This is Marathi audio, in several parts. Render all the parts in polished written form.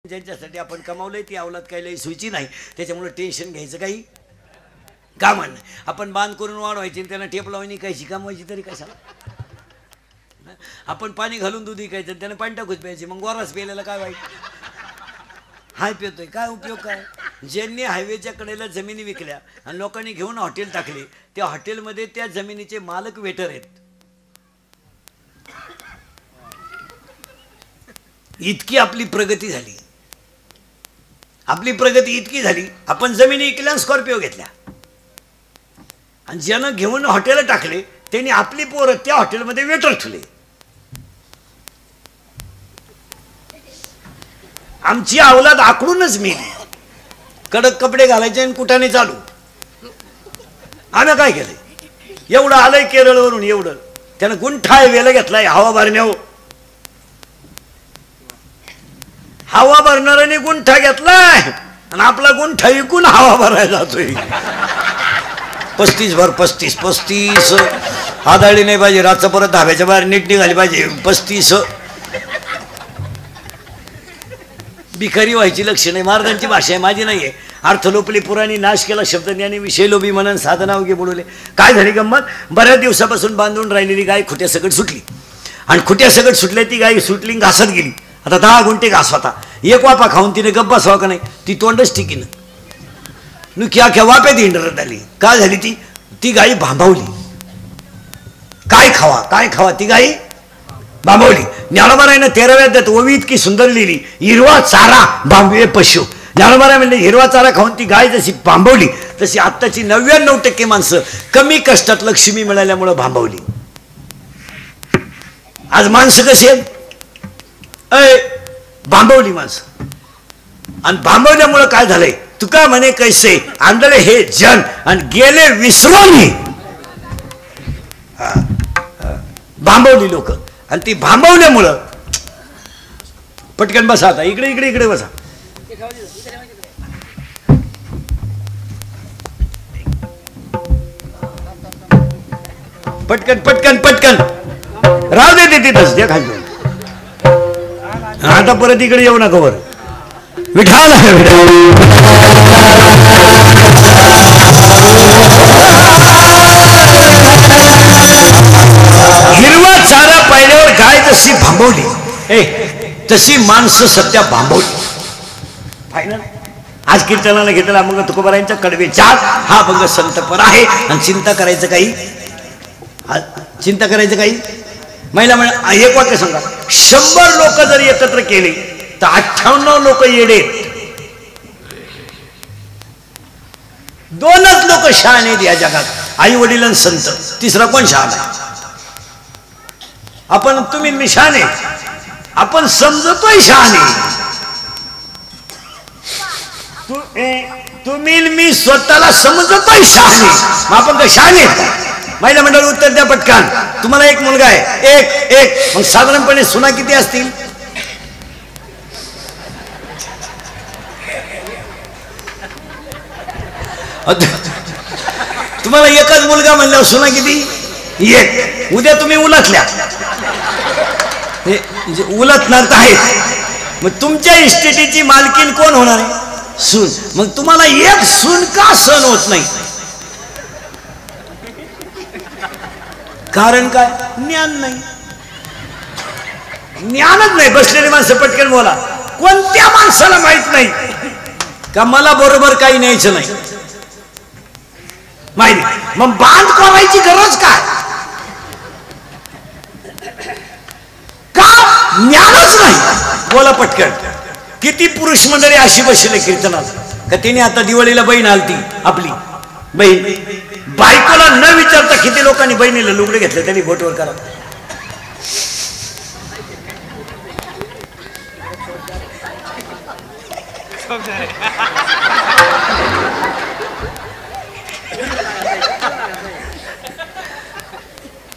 ज्यांच्यासाठी आपण कमावलंय ती अवलाद काही लई सुईची नाही, त्याच्यामुळे टेन्शन घ्यायचं काही काम नाही. आपण बांध करून वाढवायची त्यांना टेप लावून कायची कमवायची तरी कशाला. आपण पाणी घालून दूध विकायचं त्याने पाणी टाकूच प्यायचे, मग गोरास प्यायला काय वाईट. हाय पितोय काय उपयोग काय. ज्यांनी हायवेच्या कडेला जमिनी विकल्या आणि लोकांनी घेऊन हॉटेल टाकले, त्या हॉटेलमध्ये त्या जमिनीचे मालक वेटर आहेत. इतकी आपली प्रगती झाली, आपली प्रगती इतकी झाली. आपण जमिनी विकल्या स्कॉर्पिओ घेतल्या आणि ज्यानं घेऊन हॉटेल टाकले त्यांनी आपली पोरं त्या हॉटेलमध्ये वेटर ठेवले. आमची अवलाद आकडूनच मेली. कडक कपडे घालायचे आणि कुठाने चालू. आम्ही काय केलंय, एवढं आलंय केरळवरून, एवढं त्यानं गुंठा वेला घेतलाय हवा भरण्यावर. हवा भरणाऱ्याने गुंठा घेतलाय आणि आपला गुंठा विकून हवा भरायला जातोय. 35 भर 35 आदळली नाही पाहिजे. रातचं परत धाब्याच्या बाहेर नीट निघाली पाहिजे. 35 भिकारी व्हायची लक्षण आहे. महाराजांची भाषा आहे, माझी नाही आहे. अर्थ लोपली पुराणी, नाश केला शब्दज्ञानी, विषय लोभी म्हणून साधना उगे बोलवले. काय झाली गंमत, बऱ्याच दिवसापासून बांधून राहिलेली गाय खुट्या सकट सुटली आणि खुट्या सकट सुटल्या. ती गाय सुटली घासत गेली. आता 10 गुंठे घास होता. एक वापा खाऊन तिने गप्प बसावा का नाही, ती तोंडच टिकीन. क्या वाप्यात हिंडरत आली. काय झाली, ती गाई भांबावली. काय खावा ती गाई भांबावली. ज्ञानोबारायनं 13व्या अध्यायात ओवी इतकी सुंदर लिहिली, हिरवा चारा भांबवे पशु. ज्ञानोबाराय म्हणले हिरवा चारा खाऊन ती गाय जशी भांबवली तशी आत्ताची 99% माणसं कमी कष्टात लक्ष्मी मिळाल्यामुळं भांबवली. आज माणसं कशी आहेत, भांबवली माणसं. आणि भांबवल्यामुळं काय झालंय, तुका म्हणे कैसे आंधळे हे जन आणि गेले विसरून. भांबवली लोक आणि ती भांबवल्यामुळं. पटकन बसा, आता इकडे बसा. पटकन राहू दे तिथंच द्या खाली. आता परत इकडे येऊ नका. वर विठाल हिरवा चारा पाहिल्यावर गाय जशी भांबवली, तशी माणसं सध्या भांबवली. फायनल आज कीर्तनाला घेतला मग तुकोबारायांच्या कडवे 4 हा भंग संतपर आहे. आणि चिंता करायचं काही महिला म्हणे एक वाक्य सांगा, 100 लोक जर एकत्र केले तर 98 लोक येडे, 2च लोक शहाणे या जगात, आई वडील आणि संत. तिसरा कोण शहाणा. आपण तुम्ही मी शहाणे, आपण समजतोय शहाणे. तुम्ही मी स्वतःला समजतोय शहाणे, मग आपण काय शहाणे. महिला मंडळ उत्तर द्या पटकन. तुम्हाला एक मुलगा आहे, एक मग साधारणपणे सुना किती असतील. तुम्हाला एकच मुलगा म्हणल्यावर सुना किती, 1. उद्या तुम्ही उलटल्या, उलटणार तर आहेत. मग तुमच्या इस्टेटीची मालकीन कोण होणार आहे, सून. मग तुम्हाला एक सून का सहन होत नाही, कारण काय, ज्ञान नाही. ज्ञानच नाही. बसलेली माणसं पटकन बोला. कोणत्या माणसाला माहित नाही का मला बरोबर काही न्यायचं नाही, माहिती. मग बांध करायची गरज काय, का ज्ञानच नाही. बोला पटकन. किती पुरुष मंडळी अशी बसले कीर्तनात का तिने आता दिवाळीला बहीण आलती, आपली बहीण, बायकोला न विचारता किती लोकांनी बहिणीला लुगडे घेतले. त्यांनी बोटवर करा.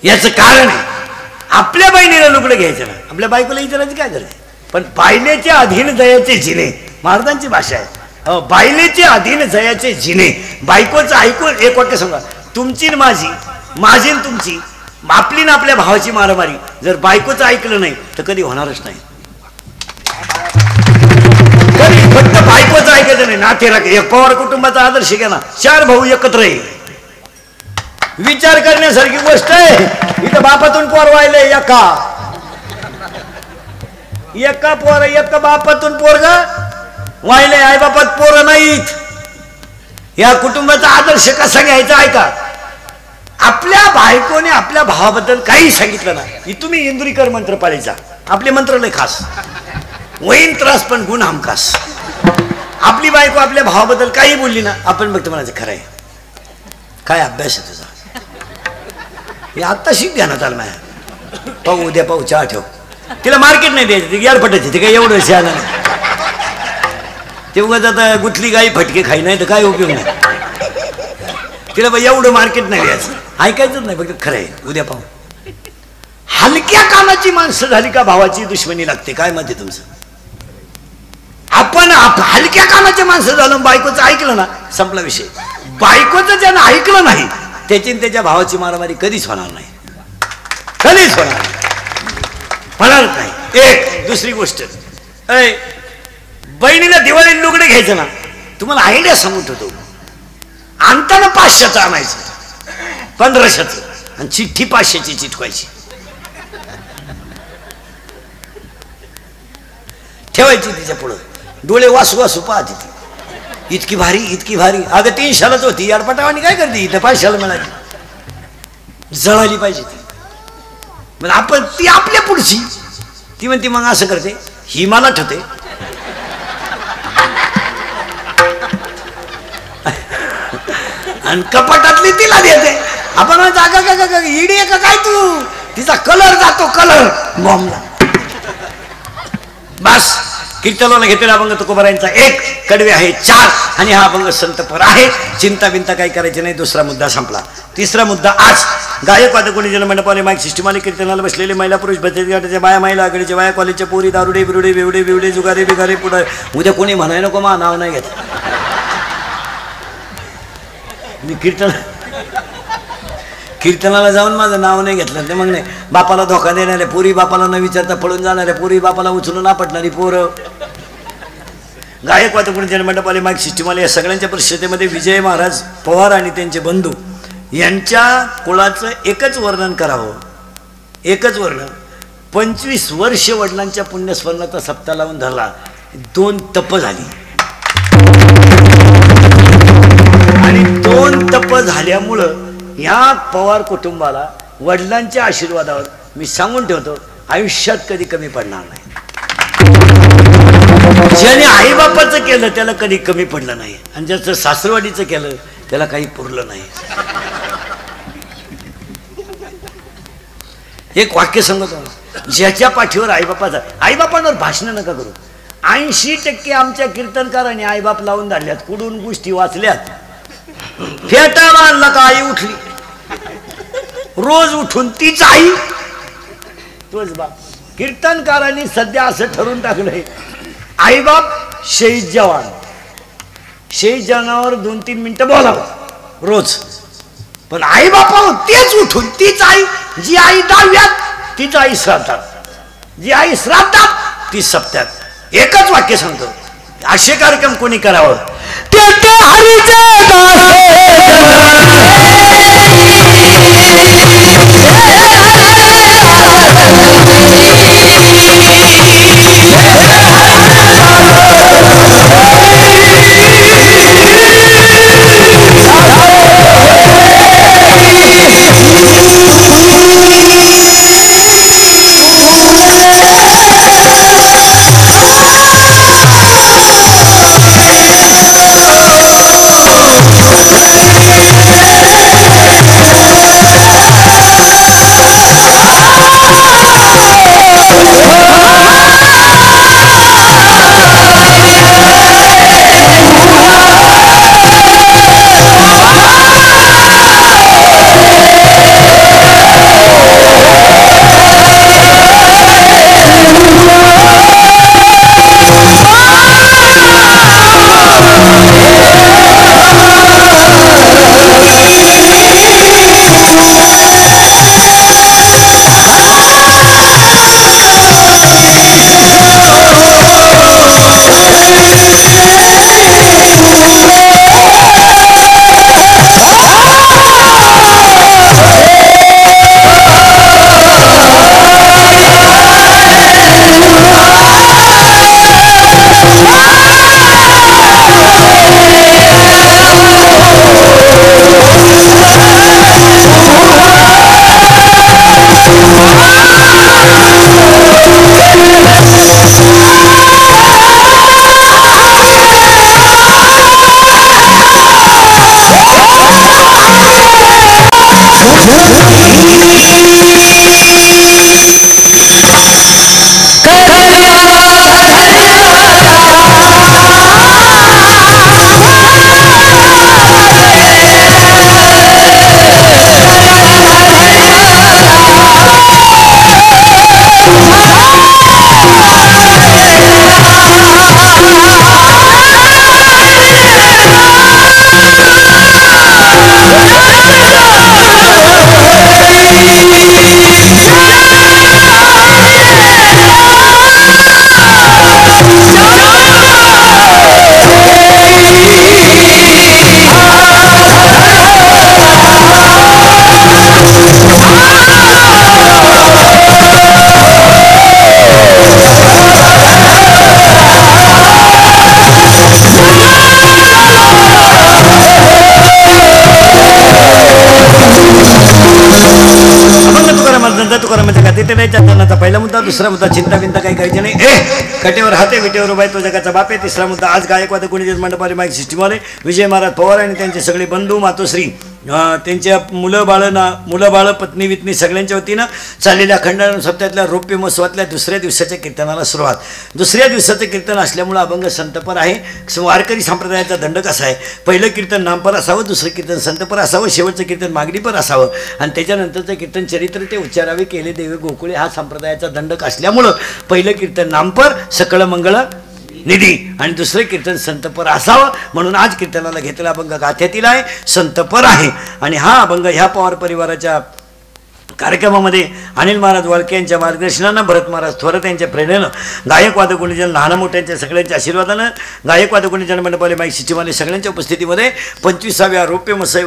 याच कारण आहे आपल्या बहिणीला लुगडे घ्यायचं ना, आपल्या बायकोला विचारायची काय गरज. पण बायलेचे अधीन जयाचे जिने, महाराजांची भाषा आहे. बायलेचे अधीन जयाचे जिने. बायकोचं ऐकून एक वाक्य सांगा, तुमची न माझी, माझी न तुमची, आपली ना आपल्या भावाची मारामारी जर बायकोचं ऐकलं नाही तर कधी होणारच नाही. बायकोचं ऐकायचं नाही. नातेवाईक एक पवार कुटुंबाचा आदर्श घ्या ना, 4 भाऊ एकत्र आहे. विचार करण्यासारखी गोष्ट आहे. इथं बापातून पोर व्हायले एका बापातून पोरग व्हायले, आई बापात पोरं नाहीत. या कुटुंबाचा आदर्श कसा घ्यायचा ऐका. आपल्या बायकोने आपल्या भावाबद्दल काही सांगितलं ना, की तुम्ही इंदुरीकर मंत्र पाळायचा. आपले मंत्र लय खास, वहीन त्रास पण गुण हमखास. आपली बायको आपल्या भावाबद्दल काही बोलली ना, आपण बघतो म्हणायचं खरं आहे. काय अभ्यास आहे तुझा, हे आत्ता शिक ध्यानात आलं माझ्या. पाहू उद्या पाहू, चहा ठेव. तिला मार्केट नाही द्यायचं, ती यारपटायची. ते काय एवढं शहाणं नाही. ते उगाच आता गुथली गाई फटके खाई नाही तर काय उपयोग नाही. तिला बाई एवढं मार्केट नाही द्यायचं, ऐकायचंच नाही, फक्त खरं आहे उद्या पाहू. हलक्या कामाची माणसं झाली का भावाची दुश्मनी लागते. काय मत आहे तुमचं? आपण हलक्या कामाचे माणसं झालं, बायकोचं ऐकलं ना संपला विषय. बायकोचं ज्यानं ऐकलं नाही त्याची त्याच्या भावाची मारामारी कधीच होणार नाही, कधीच होणार नाही. एक दुसरी गोष्ट, बहिणीला दिवाळी लुगडे घ्यायचं ना, तुम्हाला आयडिया सांगून ठेवतो. आणताना 500चं आणायचं, 1500चं, आणि चिठ्ठी 500ची चिटकवायची, ठेवायची तिच्या पुढं. डोळे वासू वासू पाहते ती, इतकी भारी इतकी भारी. अगं 300लाच होती यार, पटावानी काय करते, इथं 500ला मिळाली. जळाली पाहिजे ती. मग आपण ती आपल्या पुढची, ती म्हणते मग असं करते, ही मला ठेवते. आणि कपाटातली तिला देते. आपण म्हणतो इडी आहे का काय तू, तिचा कलर जातो, कलर बॉम्बला. बस कीर्तनाला घेतलेला अभंग तुकोबारायांचा 1, कडवे आहे 4, आणि हा अभंग संतपर आहे. चिंता बिंता काही करायची नाही. दुसरा मुद्दा संपला. तिसरा मुद्दा, आज गायक वादक कोणी जनमंडपाने माईक सिस्टमाने कीर्तनाला बसलेले महिला पुरुष बचत गटाच्या बाया, महिला आघाडीच्या बाया, कॉलेजच्या पोरी, दारुडे बिरुडे बेवडे बिवडे जुगारे बिगारे पुढे. उद्या कोणी म्हणाय नको मा नाव नाही घेत. मी कीर्तनाला जाऊन माझं नाव नाही घेतलं ते मग नाही. बापाला धोका देणारे पोरी, बापाला न विचारता पळून जाणाऱ्या पोरी, बापाला उचलून आपटणारी पोरं, गायक वादक जनमंडपाले माईक सिस्टमवाले, या सगळ्यांच्या परिषदेमध्ये विजय महाराज पवार आणि त्यांचे बंधू यांच्या कुळाचं एकच वर्णन करावं. एकच वर्णन. 25 वर्ष वडिलांच्या पुण्यस्मरणाचा सप्ताह लावून धरला. 2 तप झाली, आणि 2 तप झाल्यामुळं या पवार कुटुंबाला वडिलांच्या आशीर्वादावर मी सांगून ठेवतो, आयुष्यात कधी कमी पडणार नाही. ज्याने आईबापाचं केलं त्याला कधी कमी पडलं नाही, आणि ज्याचं सासरवाडीचं केलं त्याला काही पुरलं नाही. एक वाक्य सांगतो, ज्याच्या पाठीवर आईबापाचा, आईबापांवर भाषण नका करू. 80% आमच्या कीर्तनकारांनी आईबाप लावून धाडल्यात, कुडून गोष्टी वाचल्यात. फेटा बांधला का आई उठली, रोज उठून तीच आई तोच बाप. कीर्तनकारांनी सध्या असं ठरवून टाकलंय, आईबाप शहीद जवान, शहीद जवानावर 2-3 मिनिटं बोलावं रोज, पण आईबापावर तेच उठून तीच आई. जी आई 10व्यात तीच आई श्राद्धात, जी आई श्राद्धात ती सप्त्यात. एकच वाक्य सांगतो, असे कार्यक्रम कोणी करावं. तुकारामांच्या गाते ते नाही चंदनाचा पहिला मुद्दा. दुसरा मुद्दा चिंता बिंता काही करायची नाही. कटेवर हाते विटेवर उभा आहे तो जगाचा बाप आहे. तिसरा मुद्दा आज गायकवाद गुणिजन मंडपाले माईक सिस्टीमवाले विजय महाराज पवार आणि त्यांचे सगळे बंधू मातोश्री त्यांच्या मुलं बाळ पत्नी वित्नी सगळ्यांच्या वतीनं चाललेल्या खंडाळून सप्त्यातल्या रौप्य महोत्सवातल्या दुसऱ्या दिवसाच्या कीर्तनाला सुरुवात. दुसऱ्या दिवसाचं कीर्तन असल्यामुळं अभंग संतपर आहे. वारकरी संप्रदायाचा दंड कसा आहे, पहिलं कीर्तन नामपर असावं, दुसरं कीर्तन संतपर असावं, शेवटचं कीर्तन मागणीपर असावं आणि त्याच्यानंतरचं कीर्तन चरित्र ते उच्चारावे केले देवे गोकुळे हा संप्रदायाचा दंडक असल्यामुळं पहिलं कीर्तन नामपर सकळ मंगळ निधी आणि दुसरे कीर्तन संतपर असावं म्हणून आज कीर्तनाला घेतलेला अभंग गाथ्यातील आहे, संतपर आहे. आणि हा अभंग ह्या पवार परिवाराच्या कार्यक्रमामध्ये अनिल महाराज वाळके यांच्या मार्गदर्शनानं, भरत महाराज थोरात यांच्या प्रेरणेनं, गायकवाद गुणीजन लहान मोठ्यांच्या सगळ्यांच्या आशीर्वादानं, गायकवाद गुणीजन मंडपाले माईक सिस्टीमवाले सगळ्यांच्या उपस्थितीमध्ये 25व्या रौप्य महोत्सवी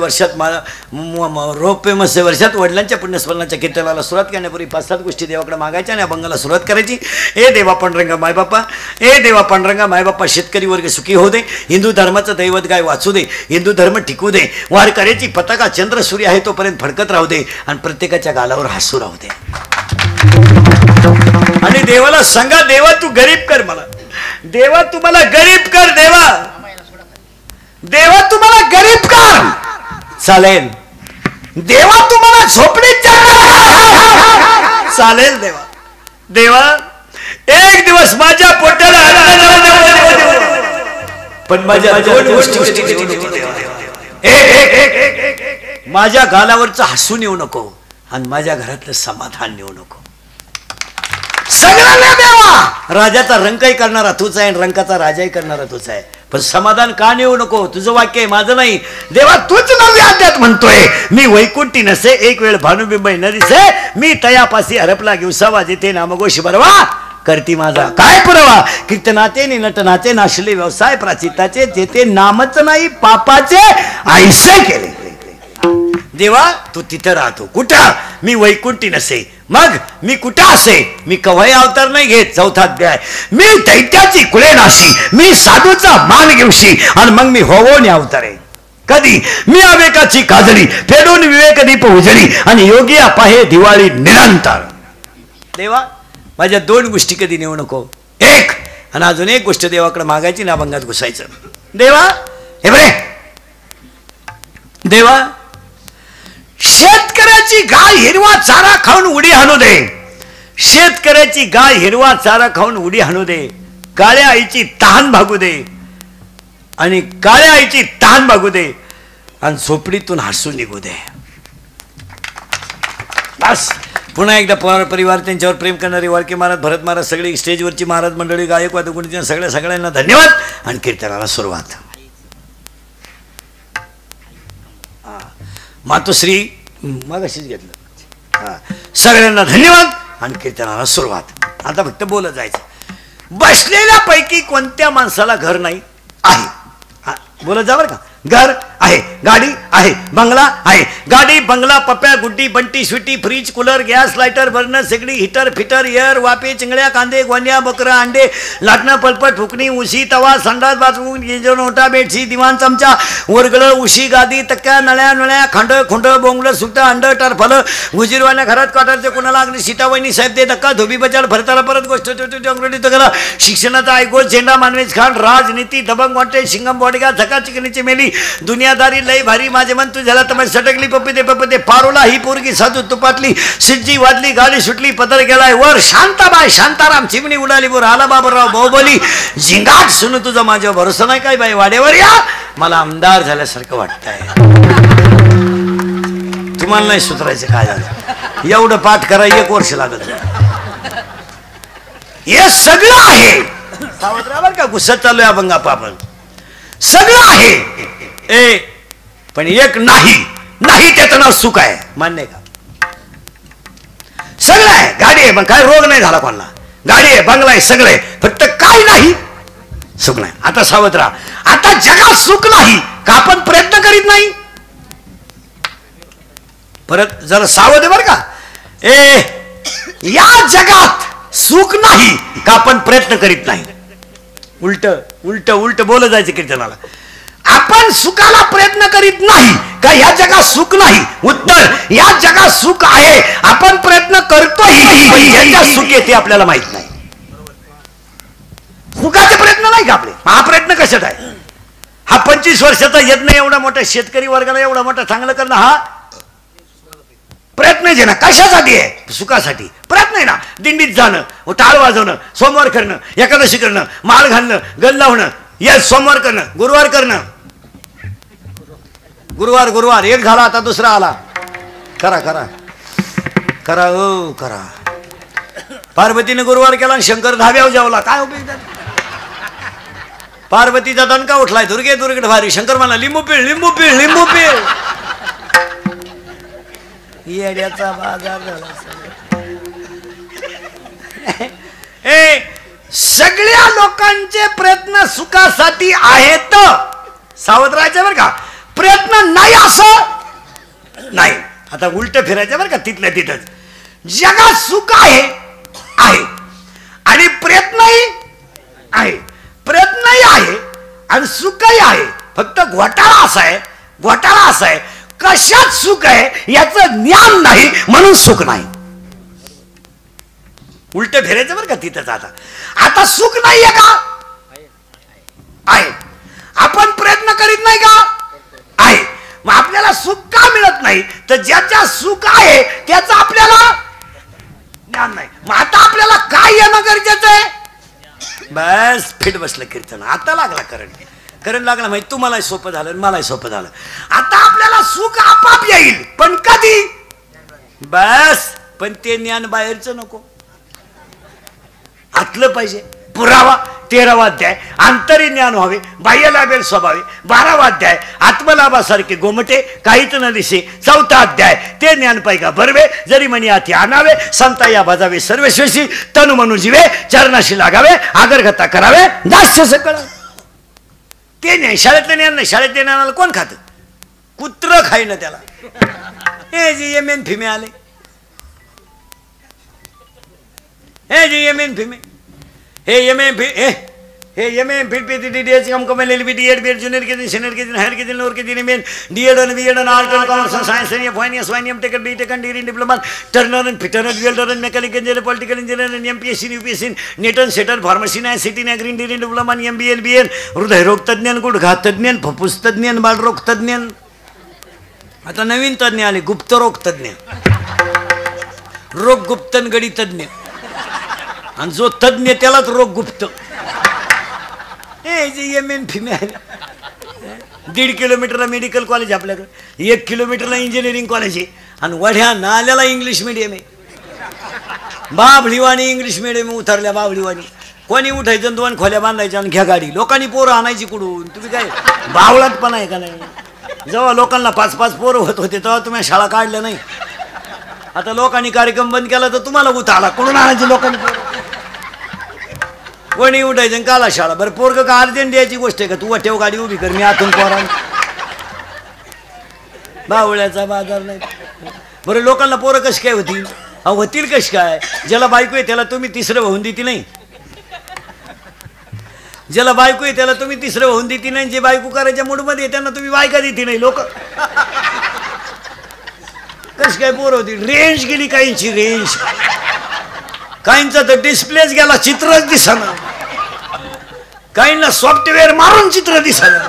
वर्षात वडिलांच्या पुण्यस्मरणाच्या कीर्तनाला सुरुवात करण्यापूर्वी 5-7 गोष्टी देवाकडे मागायच्या आणि अभंगाला सुरुवात करायची. ए देवा पांडुरंगा मायबापा, ए देवा पांडुरंगा मायबापा, शेतकरी वर्ग सुखी होऊ दे, हिंदू धर्माचं दैवत गाय वाचू दे, हिंदू धर्म टिकू दे, वारकऱ्याची पताका चंद्र सूर्य आहे तोपर्यंत फडकत राहू दे आणि प्रत्येकाच्या गालावर हसू राहू दे. आणि देवाला सांगा, देवा तू गरीब कर मला, देवा तू मला गरीब कर, देवा तू मला गरीब कर चालेल, देवा तू मला झोपडीत चालेल, देवा एक दिवस माझ्या पोटाला पण माझ्या दोन गोष्टी माझ्या गालावरचं हसून येऊ नको आणि माझ्या घरातलं समाधान नेऊ नको. सगळ्यांना देवा, राजाचा रंकही करणारा तूच आहे आणि रंकाचा राजाही करणारा तूच आहे, पण समाधान का नेऊ नको, तुझं वाक्य आहे माझं नाही. देवा तूच नव्या अध्यात म्हणतोय, मी वैकुंठी नसे एक वेळ भानुबिंबई न दिसे, मी तयापासी हरपला घेऊसावा जिथे नामघोष बरवा करती माझा काय पुरावा, कीर्तनाचे निनटनाचे नाशले व्यवसाय प्राचिताचे, जेथे नामच नाही पापाचे ऐसे केले. देवा तू तिथं राहतो कुठं, मी वैकुंठी नसे, मग मी कुठं असे, मी कव्हाही अवतार नाही घेत, चौथा अध्याय, मी दैत्याची कुळे नाशी, मी साधूचा मान घेऊशी आणि मग मी होवोनी अवतारे. कधी मी अवेकाची काजळी फेडून विवेक दीप उजळी आणि योगी पाहे दिवाळी निरंतर. देवा माझ्या दोन गोष्टी कधी नेऊ नको, एक आणि अजून एक गोष्ट देवाकडे मागायची ना अभंगात घुसायचं. देवा हे बरे, देवा शेतकऱ्याची गाय हिरवा चारा खाऊन उडी हाणू दे, शेतकऱ्याची गाय हिरवा चारा खाऊन उडी हाणू दे, काळ्या आईची तहान भागू दे आणि काळ्या आईची तहान भागू दे आणि झोपडीतून हसू निघू दे. बस पुन्हा एकदा पवार परिवार, त्यांच्यावर प्रेम करणारे वाळके महाराज, भरत महाराज, सगळी स्टेजवरची महाराज मंडळी, गायकवाद गुणीजन सगळ्यांना धन्यवाद आणि कीर्तनाला सुरुवात. मातोश्री मागाशीच घेतलं, सगळ्यांना धन्यवाद आणि कीर्तनाला सुरुवात. आता फक्त बोलत जायचं. बसलेल्या पैकी कोणत्या माणसाला घर नाही आहे, बोलत जा बरं का. घर आहे, गाडी आहे, बंगला आहे, गाडी बंगला Papya Guddi Bunty Sweety fridge cooler gas lighter burner शेगडी हिटर फिटर एअर वापे चिंगड्या कांदे गोंड्या बकरा अंडे लाटणं पलपट फुकणी उशी तवा संडास बाथरूम गिजर नोटा बेडशी दिवाण चमचा वरगळ उशी गादी तक्क्या नळ्या नळ्या खांड खुंड बोंगलं सुट अंड टरफलं गुजीरवाल्या घरात क्वार्टरचे कुणाला अगदी सीतावहिनी साहेब दे धक्का धोबी बचाल भरताला परत गोष्ट अंगडी तगला शिक्षणाचा ऐकून झेंडा मानवेज खान राजनीती दबंग वाटे शिंगम बॉडीगा झका चिकनीची मेली दुनियादारी लय भारी माझे मन तू झाला तर सटकली पप्पे पारोला ही पोरगी साधू तुपातली सिज्जी वाजली गाडी सुटली पदर गेलाय वर शांताबाई शांताराम चिमणी उडाली वर आला बाबूराव बाहुबली झिंगाट सुन तुझा माझ्यावर भरोसा नाही काय बाई वाड्यावर या मला आमदार झाल्यासारखं वाटतंय. तुम्हाला नाही सुधारायचं काय झालं एवढं पाठ करा 1 वर्ष लागत. हे सगळं आहे सावध राहा का गुस्सा चालू आहे अभंग आपण सगळं आहे ए पण एक नाही नाही त्याचं नाव सुख आहे मान्य आहे का. सगळं आहे गाडी आहे पण काय रोग नाही झाला कोणाला गाडी आहे बंगला आहे सगळं आहे फक्त काय नाही सुख नाही. आता सावध राहा आता जगात सुख नाही का आपण प्रयत्न करीत नाही परत जरा सावध आहे बरं का ए या जगात सुख नाही का आपण प्रयत्न करीत नाही. उलट उलट उलट बोलत जायचं कीर्तनाला आपण सुखाला प्रयत्न करीत नाही का या जगात सुख नाही? उत्तर, या जगात सुख आहे, आपण प्रयत्न करतोय, पण याच्यात सुख आहे ते आपल्याला माहित नाही. सुखाचे प्रयत्न नाही का आपले? हा प्रयत्न कशात आहे? हा 25 वर्षाचा यज्ञ, एवढा मोठा शेतकरी वर्गाला एवढा मोठा चांगलं करणं, हा प्रयत्न आहे ना. कशासाठी आहे? सुखासाठी प्रयत्न आहे ना. दिंडीत जाणं, टाळ वाजवणं, सोमवार करणं, एकादशी करणं, माळ घालणं, गल लावणं, यस सोमवार करणं, गुरुवार करणं. गुरुवार एक झाला, आता दुसरा आला. करा करा करा हो करा. पार्वतीने गुरुवार केला आणि शंकर धाब्यावर जेवला. काय उपयोग? पार्वतीचा दणका उठलाय, दुर्गे दुर्गड भारी. शंकर म्हणला लिंबू पिळ लिंबू पिळ लिंबू पिळ. येड्याचा बाजार झाला. सगळ्या लोकांचे प्रयत्न सुखासाठी आहेत. सावध राहायचे बरं का. प्रयत्न नाही असं नाही. आता उलट फिरायचं बरं का. तिथल्या तिथंच जगात सुख आहे आणि प्रयत्नही आहे, प्रयत्नही आहे आणि सुखही आहे. फक्त घोटाळा असा आहे कशात सुख आहे याचं ज्ञान नाही, म्हणून सुख नाही. उलट फिरायचं बरं का तिथंच. आता सुख नाहीये का? आहे. आपण प्रयत्न करीत नाही का? आहे. मग आपल्याला सुख का मिळत नाही? तर ज्याच्या सुख आहे त्याचं आपल्याला ज्ञान नाही. मग आता आपल्याला काय येणं गरजेचं आहे? बस फिट बसलं कीर्तन. आता लागला करंट लागला माहिती. तुम्हालाही सोपं झालं, मलाही सोपं झालं. आता आपल्याला सुख आपाप येईल, पण कधी? बस. पण ते ज्ञान बाहेरचं नको, आतलं पाहिजे. पुरावा 13वा अध्याय, आंतरी ज्ञान व्हावे, बाह्य लाभेल स्वभावे. 12वा अध्याय, आत्मलाभासारखे गोमटे काहीच न दिसे. 4था अध्याय, ते ज्ञान पाहिका बरवे, जरी मनी हाती आणावे, संता या बाजावे सर्वश्वेशी, तनु मनु जीवे, चरणाशी लागावे, आगरगता करावे, दास्य सकळ. ते नाही शाळेतलं ज्ञान नाही. शाळेतल्या ज्ञानाला कोण खातं? कुत्र खाईन त्याला. हे जे एम फिमे आले, हे जे एम फिमे, हे एम फिर पीटीडीएच कम कमेल बीएड बीएड जूनियर के दिन सीनियर के दिन हायर के दिन लोअर के दिन मेन डीएड और बीएड और आर्ट एंड कॉमर्स और साइंस एंड फाइनेंस वाइनियम tech BTech and degree diploma turner and fitter and welder and mechanical engineer political engineer and MPSC UPSC NET and सेटर फार्मसी ना सिटी ना green degree diploma MBA BEd हृदयरोग तज्ञ गुडघा तज्ञ फुफ्फुस तज्ञ बालरोग तज्ञ. आता नवीन तज्ञ आले, गुप्तरोग तज्ञ, रोग गुप्तन गडी तज्ञ, आणि जो तज्ञ त्यालाच रोग गुप्त. M female. 1.5 किलोमीटरला मेडिकल कॉलेज आपल्याकडे, 1 किलोमीटरला इंजिनिअरिंग कॉलेज आहे, आणि वढ्या नाल्याला इंग्लिश मिडियम आहे. बाबळीवाणी इंग्लिश मिडियम उतरल्या. बाबळीवाणी कोणी उठायचं, 2 खोल्या बांधायच्या आणि घ्या गाडी. लोकांनी पोरं आणायची कुठून? तुम्ही काय बावळात पण आहे का नाही? जेव्हा लोकांना 5-5 पोरं होत होते तेव्हा तुम्ही शाळा काढल्या नाही. आता लोकांनी कार्यक्रम बंद केला तर तुम्हाला उतारला. कुठून आणायची लोकांनी पोरं? कोणी उठायचं काला शाळा. बरं पोरग का अर्जंट द्यायची गोष्ट आहे का? तू ठेव गाडी उभी कर, मी आतून पोरा. बावळ्याचा बाजार नाही. बरं लोकांना पोरं कशी काय होतील? होतील कशी काय? ज्याला बायको आहे त्याला तुम्ही तिसरं वाहून देती नाही. ज्याला बायको आहे त्याला तुम्ही तिसरं वाहून देती नाही. जे बायको करायच्या मूडमध्ये त्यांना तुम्ही बायका देती नाही. लोक कशी काय पोरं होतील? रेंज गेली काहींची, रेंज. काहींचा तर डिस्प्लेच गेला, चित्रच दिसना. काहींना सॉफ्टवेअर मारून चित्र दिसना.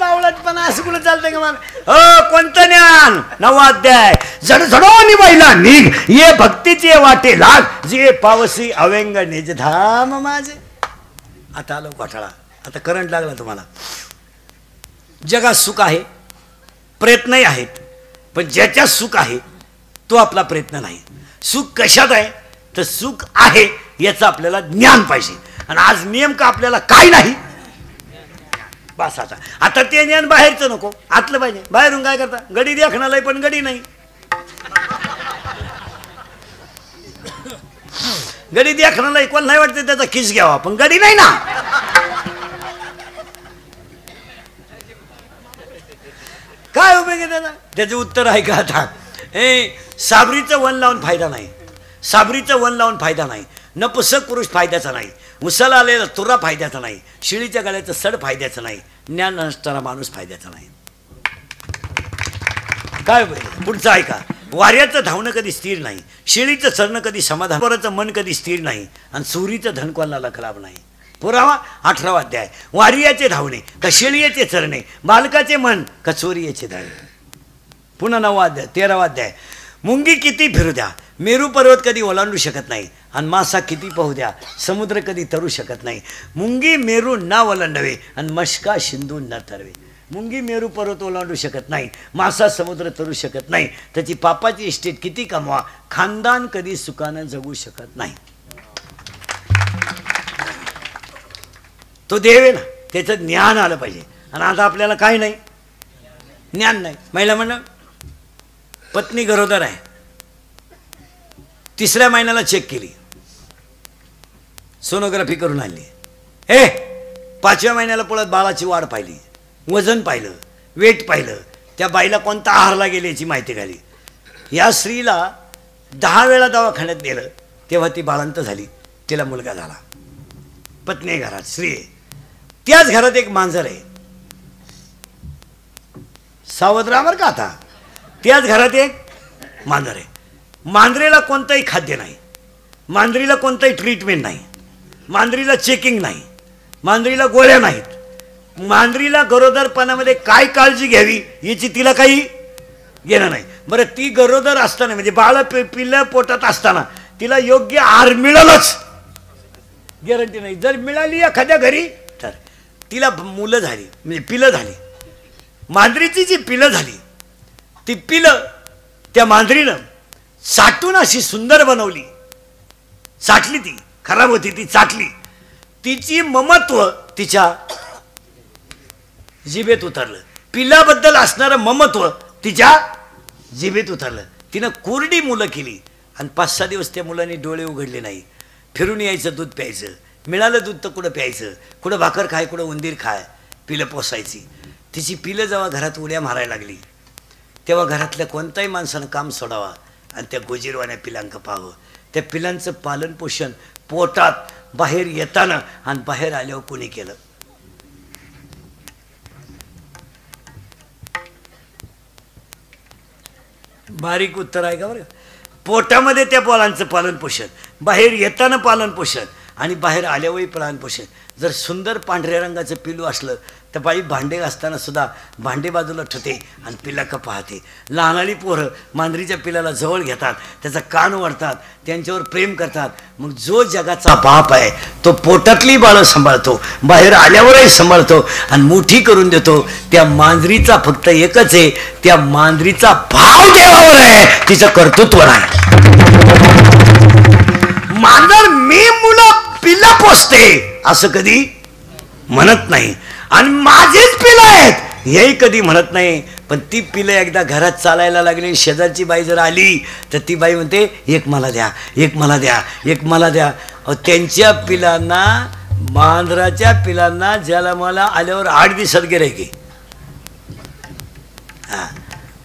बावळटपणा असं कुठं चालतंय का मला? कोणतं ज्ञान? 9वा अध्याय, जडझडो निभाईला निघ, ये भक्तीचे वाटे लाग, जे पावसी अव्यंग निज धाम माझे. आता आलो घोटाळा. आता करंट लागला तुम्हाला. जगात सुख आहे, प्रयत्नही आहेत, पण ज्याच्यात सुख आहे तो आपला प्रयत्न नाही. सुख कशात आहे? तर सुख आहे याचं आपल्याला ज्ञान पाहिजे. आणि आज नेमकं आपल्याला काय नाही बस. आता ते ज्ञान बाहेरचं नको, आतलं पाहिजे. बाहेरून काय करता? गडी देखणालय पण गडी नाही. गडी देखणालय कोण नाही वाटतं त्याचा किस घ्यावा, पण गडी नाही ना. काय उपयोग आहे त्याचा? त्याचं उत्तर आहे का? आता साबरीचं वन लावून फायदा नाही. साबरीचं वन लावून फायदा नाही. नपुसक पुरुष फायद्याचा नाही. उसाला आलेला तुरा फायद्याचा नाही, शिळीच्या गळ्याचं सड फायद्याचं नाही, ज्ञान नसणारा माणूस फायद्याचा नाही. काय पुढचं ऐका. वाऱ्याचं धावणं कधी स्थिर नाही, शिळीचं चरणं कधी समाधान, पोराचं मन कधी स्थिर नाही, आणि चोरीचं धन कोणाला खराब नाही. पुरावा 18वा अध्याय. वारियाचे धावणे का शिळीचे चरणे, बालकाचे मन का चोरीचे धावणे. पुन्हा 9वा अध्याय 13वा अध्याय. मुंगी किती फिरू द्या, मेरू पर्वत कधी ओलांडू शकत नाही, आणि मासा किती पाहू द्या, समुद्र कधी तरू शकत नाही. मुंगी मेरू ना ओलांडवे, आणि मशका शिंदू न तरवे. मुंगी मेरू पर्वत ओलांडू शकत नाही, मासा समुद्र तरू शकत नाही, त्याची पापाची इस्टेट किती कमवा, खानदान कधी सुखानं जगू शकत नाही. तो देव आहे ना, त्याचं ज्ञान आलं पाहिजे. आणि आता आपल्याला काय नाही, ज्ञान नाही. महिला म्हणलं पत्नी गरोदर आहे, 3ऱ्या महिन्याला चेक केली, सोनोग्राफी करून आणली. 5व्या महिन्याला पळत बाळाची वाढ पाहिली, वजन पाहिलं, वेट पाहिलं, त्या बाईला कोणता आहारला गेली याची माहिती घाली. या स्त्रीला 10 वेळा दवाखान्यात नेलं, तेव्हा ती बाळंत झाली, तिला मुलगा झाला. पत्नी घरात, स्त्री आहे. त्याच घरात एक मांजर आहे. सावध राहा बरं का आता. त्याच घरात एक मांजर आहे. मांजरेला कोणतंही खाद्य नाही, मांजरीला कोणतंही ट्रीटमेंट नाही, मांजरीला चेकिंग नाही, मांजरीला गोळ्या नाहीत. मांजरीला गरोदरपणामध्ये काय काळजी घ्यावी याची तिला काही घेणं नाही. बरं, ती गरोदर असताना म्हणजे बाळ पिल्लं पोटात असताना तिला योग्य आहार मिळालच गॅरंटी नाही. जर मिळाली एखाद्या घरी तर तिला मुलं झाली, म्हणजे पिलं झाली. मांजरीची जी पिलं झाली, ती पिलं त्या मांजरीनं साठून अशी सुंदर बनवली. साठली, ती खराब होती, ती चाटली. तिची ममत्व तिच्या जिभेत उतरलं. पिलाबद्दल असणारं ममत्व तिच्या जिभेत उतरलं. तिनं कोरडी मुलं केली, आणि 5-6 दिवस त्या मुलांनी डोळे उघडले नाही. फिरून यायचं, दूध प्यायचं, मिळालं दूध तर कुठं प्यायचं, कुठं भाकर खाय, कुठं उंदीर खाय, पिलं पोसायची. तिची पिलं जेव्हा घरात उड्या मारायला लागली, तेव्हा घरातल्या कोणत्याही माणसानं काम सोडावा आणि त्या गोजीरवाण्या पिलांक पाहावं. त्या पिलांचं पालन पोषण पोटात बाहेर येताना आणि बाहेर आल्यावर कोणी केलं. बारीक उत्तर आहे का बरं. पोटामध्ये त्या पोलांचं पालन पोषण, बाहेर येताना पालन पोषण, आणि बाहेर आल्यावरही पालन पोषण. जर सुंदर पांढऱ्या रंगाचं पिलू असलं तर बाई भांडे घासताना सुद्धा भांडे बाजूला ठेवते आणि पिलाक पाहते. लहानाली पोरं मांजरीच्या पिलाला जवळ घेतात, त्याचा कान वळतात, त्यांच्यावर प्रेम करतात. मग जो जगाचा बाप आहे तो पोटातली बाळं सांभाळतो, बाहेर आल्यावरही सांभाळतो आणि मोठी करून देतो. त्या मांजरीचा फक्त एकच आहे, त्या मांजरीचा भाव देवावर आहे, तिचं कर्तृत्व नाही. मांजर मी मुलं पिला पोसते असं कधी म्हणत नाही, आणि माझीच पिलं आहेत हेही कधी म्हणत नाही. पण ती पिलं एकदा घरात चालायला लागली, शेजारची बाई जर आली तर ती बाई म्हणते, एक मला द्या, एक मला द्या, एक मला द्या. त्यांच्या पिलांना, मांजराच्या पिलांना ज्याला मला आल्यावर 8 दिवसात गिरायक आहे. हां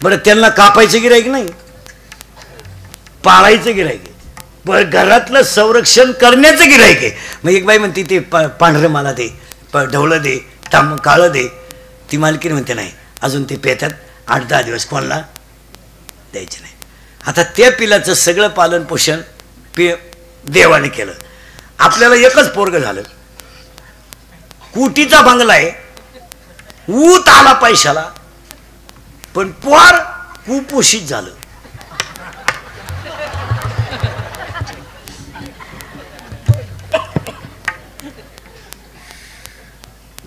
बरं, त्यांना कापायचं गिरायक नाही, पाळायचं गिरायक आहे, पण घरातलं संरक्षण करण्याचं गिरायक आहे. मग एक बाई म्हणते, ते पांढरं मला दे, ढवळं दे, काळं दे. ती मालकीन म्हणते, नाही अजून ते पेतात 8-10 दिवस कोणाला द्यायचे नाही. आता त्या पिलाचं सगळं पालन पोषण देवाने केलं. आपल्याला एकच पोरग झालं, कुटीचा बंगला आहे, ऊत आला पैशाला, पण पोर कुपोषित झालं.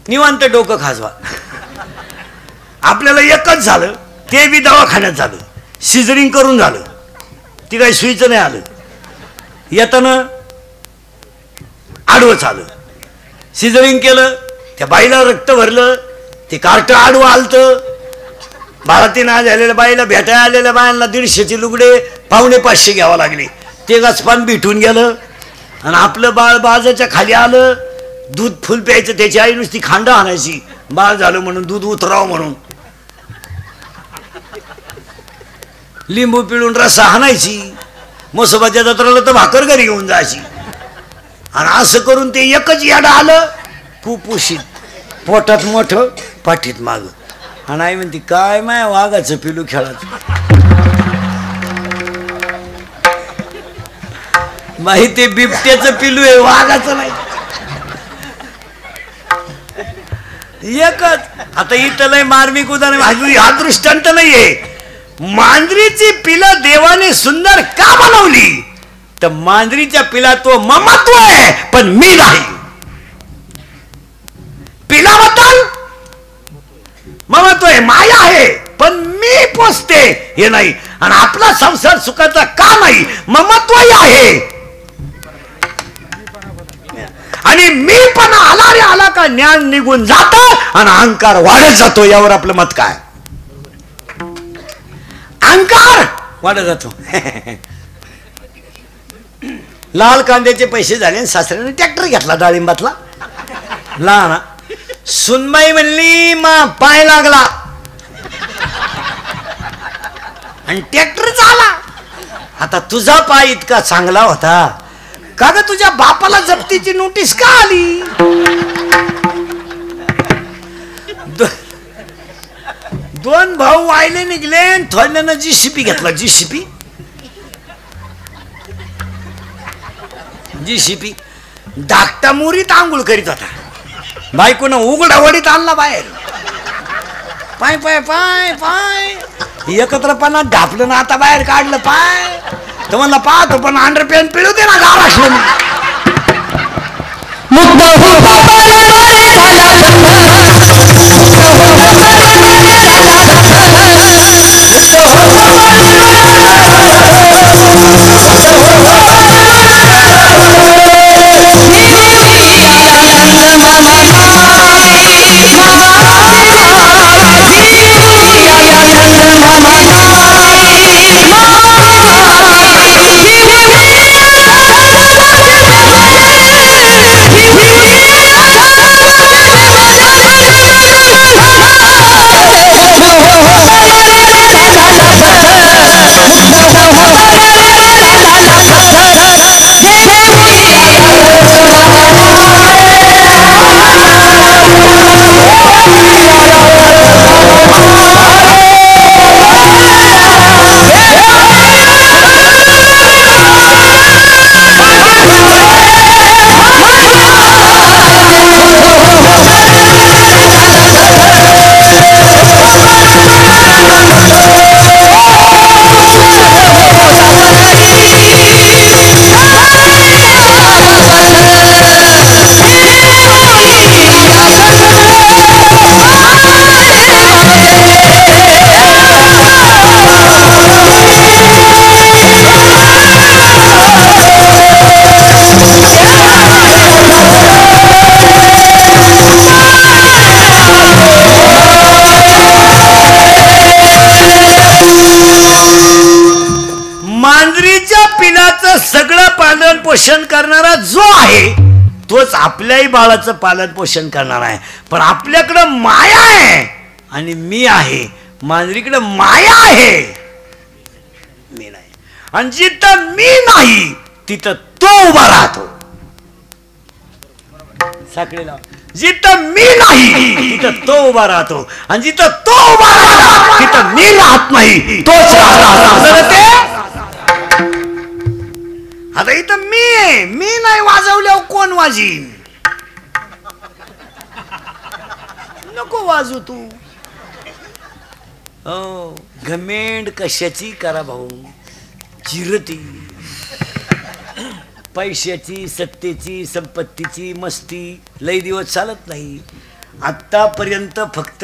निवांत डोकं खाजवा. आपल्याला एकच झालं, ते बी दवाखान्यात झालं, सिझरिंग करून झालं, ती काही सुईचं नाही आलं, येताना आडवं आलं. सिझरिंग केलं, त्या बाईला रक्त भरलं, ते कार्ट आडवं आलतं. बाळातीनं झालेल्या बाईला भेटायला आलेल्या बायांना 150चे लुगडे 450 घ्यावं लागले. ते गचपान भेटून गेलं, आणि आपलं बाळ बाजाच्या खाली आलं. दूध फुल प्यायचं, त्याची आई नुसती खांडा आणायची, बाळ झालं म्हणून, दूध उतरावं म्हणून. लिंबू पिळून रस्सा हाणायची, म्हसोबाच्या जत्राला तर भाकर घरी घेऊन जायची. आणि असं करून ते एकच याड आलं, कुपोषित, पोटात मोठं पाठीत माग. आणि आई म्हणते काय माय वाघाचं पिलू खेळात. बाई ते बिबट्याचं पिलू आहे, वाघाचं नाही. एकच. आता इथं लय मार्मिक उदाहरण, हा दृष्टांत नाहीये. मांजरीची पिलं देवाने सुंदर का बनवली? तर मांजरीच्या पिला तो ममत्व आहे पण मी नाही. पिलाबद्दल ममत्व आहे, माया आहे पण मी पोचते हे नाही. आणि आपला संसार सुखाचा का नाही? ममत्वही आहे आणि मी पण आला रे आला का ज्ञान निघून जात आणि अहंकार वाढत जातो. यावर आपलं मत काय? अहंकार वाढत जातो. लाल कांद्याचे पैसे झाले, सासऱ्याने ट्रॅक्टर घेतला डाळिंबातला. लहान सुनबाई म्हणली मा पाय लागला आणि ट्रॅक्टर झाला. आता तुझा पाय इतका चांगला होता का ग? तुझ्या बापाला जप्तीची नोटीस का आली? दोन भाऊ वायले निघले, थोड्यानं जीसीपी घेतला. जीसीपी धाकटा मुरीत आंघोळ करीत होता. बायकोनं उघडावडीत आणला बाहेर. पाय पाय पाय पाय एकत्रपणा ढापलं ना, आता बाहेर काढलं पाय. तर म्हणला पाहतो पण अंडरपॅन्ट पिळू दे ना गावातलं. मांजरीच्या पिलाचं सगळं पालन पोषण करणारा जो आहे तोच आपल्याही बाळाचं पालन पोषण करणार आहे. पण आपल्याकडं माया आहे आणि मी आहे, मांजरीकडे माया आहे, मी नाही. आणि जिथं मी नाही तिथं तो उभा राहतो. साखळीला जिथं मी नाही तिथं तो उभा राहतो आणि जिथं तो उभा राहतो तिथं मी राहत नाही, तोच राहतो. आता इथं मी आहे, मी नाही वाजवल्यावर कोण वाजीन? नको वाजू तू. हो, घमेंड कशाची करा भाऊ, चिरती पैशाची, सत्तेची, संपत्तीची मस्ती लई दिवस चालत नाही. आत्तापर्यंत फक्त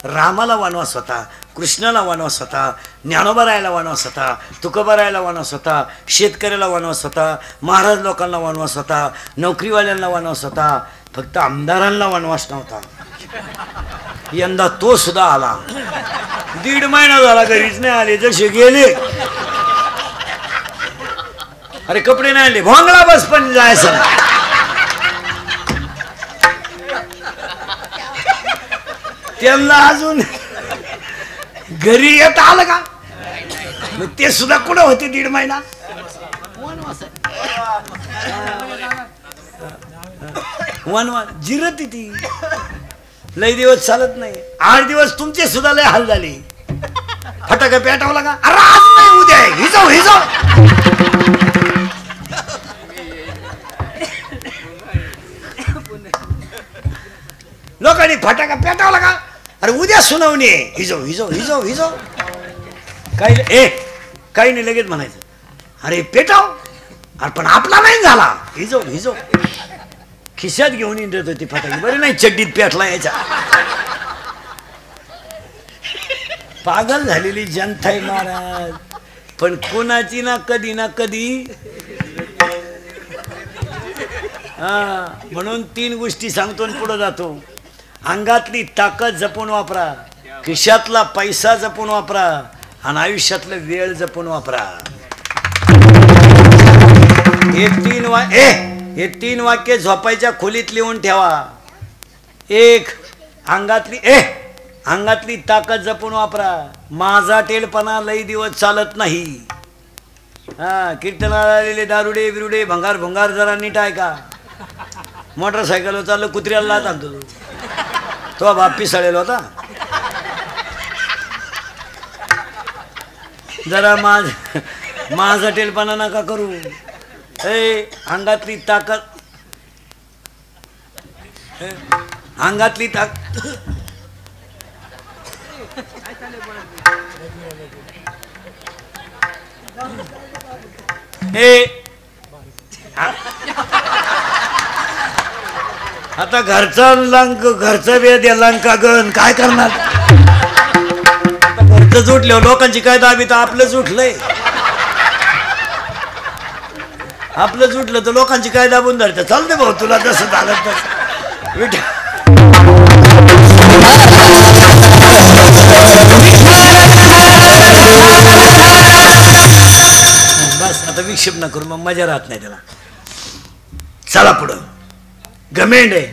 रामाला वनवास होता, कृष्णाला वनवास होता, ज्ञानोबरायला वनवास होता, तुकोबारायला वनवास होता, शेतकऱ्याला वनवास होता, महाराज लोकांना वनवास होता, नोकरीवाल्यांना वनवास होता. फक्त आमदारांना वनवास नव्हता. यंदा तो सुद्धा आला. 1.5 महिना झाला घरीच नाही आले, जसे गेले. अरे कपडे नाही आले, भोंगला बस पण जायचं. त्यांना अजून घरी येत आलं का? मग ते सुद्धा कुठं होते 1.5 महिना? वन जिरती ती लय दिवस चालत नाही. 8 दिवस तुमचे सुद्धा लय हाल झाले. फटाका पेटवला का अरे आज नाही उद्या हिजो हिजो. लोकांनी फटाका पेटवला का अरे उद्या सुनावणी हिजो हिजो हिजो हिजो. काही नाही लगेच म्हणायचं अरे पेटाव अरे पण आपला नाही झाला हिजो हिजो. खिशात घेऊन इंटत होती फटाके बरे नाही चड्डीत पेटला याच्या. पागल झालेली जनता आहे महाराज. पण कोणाची ना कधी म्हणून 3 गोष्टी सांगतो आणि पुढे जातो. अंगातली ताकद जपून वापरा, खिशातला पैसा जपून वापरा आणि आयुष्यातला वेळ जपून वापरा. हे 3 वाक्य झोपायच्या खोलीत लिहून ठेवा. एक अंगातली ताकद जपून वापरा. माझा टेलपणा लई दिवस चालत नाही. कीर्तनाला आलेले दारुडे बिरुडे भंगार भंगार जरा नीट आहे का. मोटरसायकलवर चाललं कुत्र्याला लात आणतो तो बाप पिसाळेल होता. जरा माझा टेलपणा नका करू. अंगातली ताकद आता घरचा वेद लंका गण काय करणार. घरचं जुटलं लोकांची काय दाबी तर आपलं जुटलंय. आपलं जुटलं तर लोकांची काय दाबून धरतं. चालते भाऊ तुला जसं झालं तसं विठ्ठल. बस आता विक्षेप न करू मग मजा राहत नाही त्याला. चला पुढं. गमेंड आहे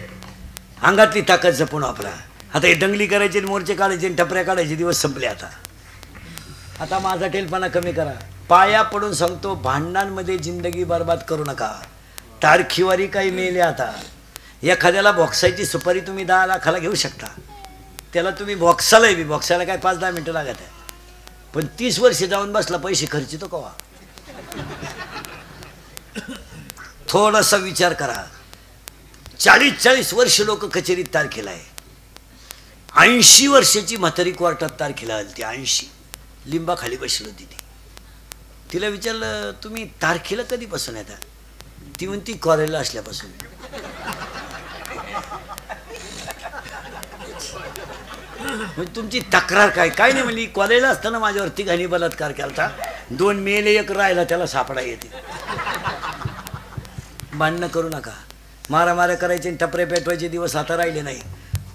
अंगातली ताकद जपून वापरा. आता हे दंगली करायचे मोर्चे काढायचे टपऱ्या काढायचे दिवस संपले. आता माझा टेलपणा कमी करा. पाया पडून सांगतो भांडणांमध्ये जिंदगी बर्बाद करू नका. तारखीवारी काही मेले. आता एखाद्याला बॉक्साची सुपारी तुम्ही 10 लाखाला घेऊ शकता. त्याला तुम्ही बॉक्साला काय 5-10 मिनटं लागत आहे. पण 30 वर्ष जाऊन बसला पैसे खर्चितो कवा. थोडासा विचार करा. 40-40 वर्ष लोक कचेरीत तारखेला आहे. 80 वर्षाची म्हातारी कोर्टात तारखेला आली. ती 80 लिंबाखाली बसली होती. तिला विचारलं तुम्ही तारखेला कधीपासून येता. ती म्हणती कॉलेजला असल्यापासून. तुमची तक्रार काय नाही म्हणली. कॉलेजला असताना माझ्यावरती घाणी बलात्कार केला. 2 मेले 1 राहिला त्याला सापडा येते. भांडणं करू नका. मारामाऱ्या करायचे टपरे पेटवायचे दिवस आता राहिले नाही.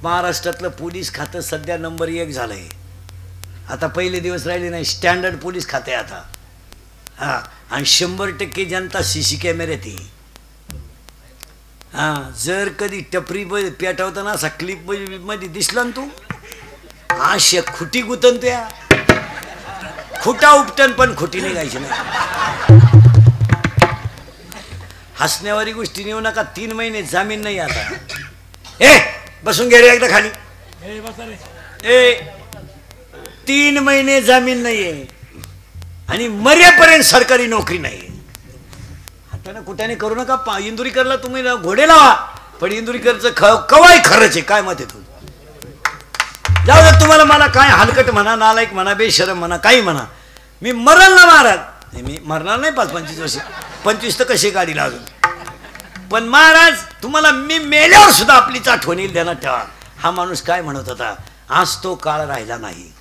महाराष्ट्रातलं पोलीस खातं सध्या नंबर 1 झालंय. आता पहिले दिवस राहिले नाही. स्टँडर्ड पोलीस खाते आता. आणि 100% जनता CC कॅमेऱ्यात आहे. जर कधी टपरी पेटवताना असा क्लिप मध्ये दिसला ना तू अशा खुटी गुतन त्या खुटा उपटन पण खुटी निघायची नाही. हसण्यावारी गोष्टी नेऊ नका. 3 महिने जामीन नाही. आता बसून घे रे एकदा खाली. 3 महिने जामीन नाहीये आणि मरेपर्यंत सरकारी नोकरी नाही. आता ना कुठ्याने करू नका. इंदुरीकरला तुम्ही घोडे लावा पण इंदुरीकरचं कवाय खरंच आहे. काय मत आहे. जाऊ दे तुम्हाला. मला काय हलकट म्हणा नालायक म्हणा बेशरम म्हणा काही म्हणा. मी मरल ना महाराज. मी मरणार नाही 5-25 वर्ष. 25 तर कशी गाडीला अजून. पण महाराज तुम्हाला मी मेल्यावर सुद्धा आपलीच आठवण येईल ध्यानात ठेवा. हा माणूस काय म्हणत होता. आज तो काळ राहिला नाही.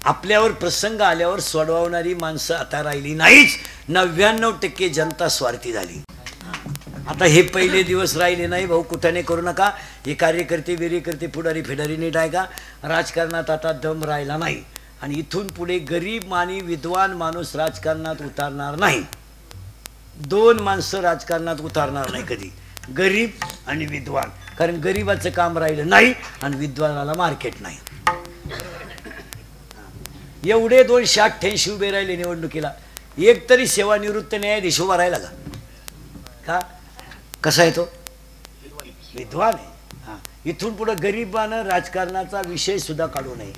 आपल्यावर प्रसंग आल्यावर सोडवणारी माणसं आता राहिली नाहीच. 99% जनता स्वार्थी झाली. आता हे पहिले दिवस राहिले नाही भाऊ. कुठाने करू नका. हे कार्यकर्ते विरेकर्ते पुढारी फिडारी नीट आहे का. राजकारणात आता दम राहिला नाही. आणि इथून पुढे गरीब आणि विद्वान माणूस राजकारणात उतरणार नाही. 2 माणसं राजकारणात उतरणार नाही कधी. गरीब आणि विद्वान. कारण गरीबाचं काम राहिलं नाही आणि विद्वानाला मार्केट नाही. एवढे 288 उभे राहिले निवडणुकीला. एक तरी सेवानिवृत्त न्यायाधीश उभा राहिला का. कसा आहे तो. विद्वान आहे. इथून पुढे गरिबानं राजकारणाचा विषय सुद्धा काढू नये.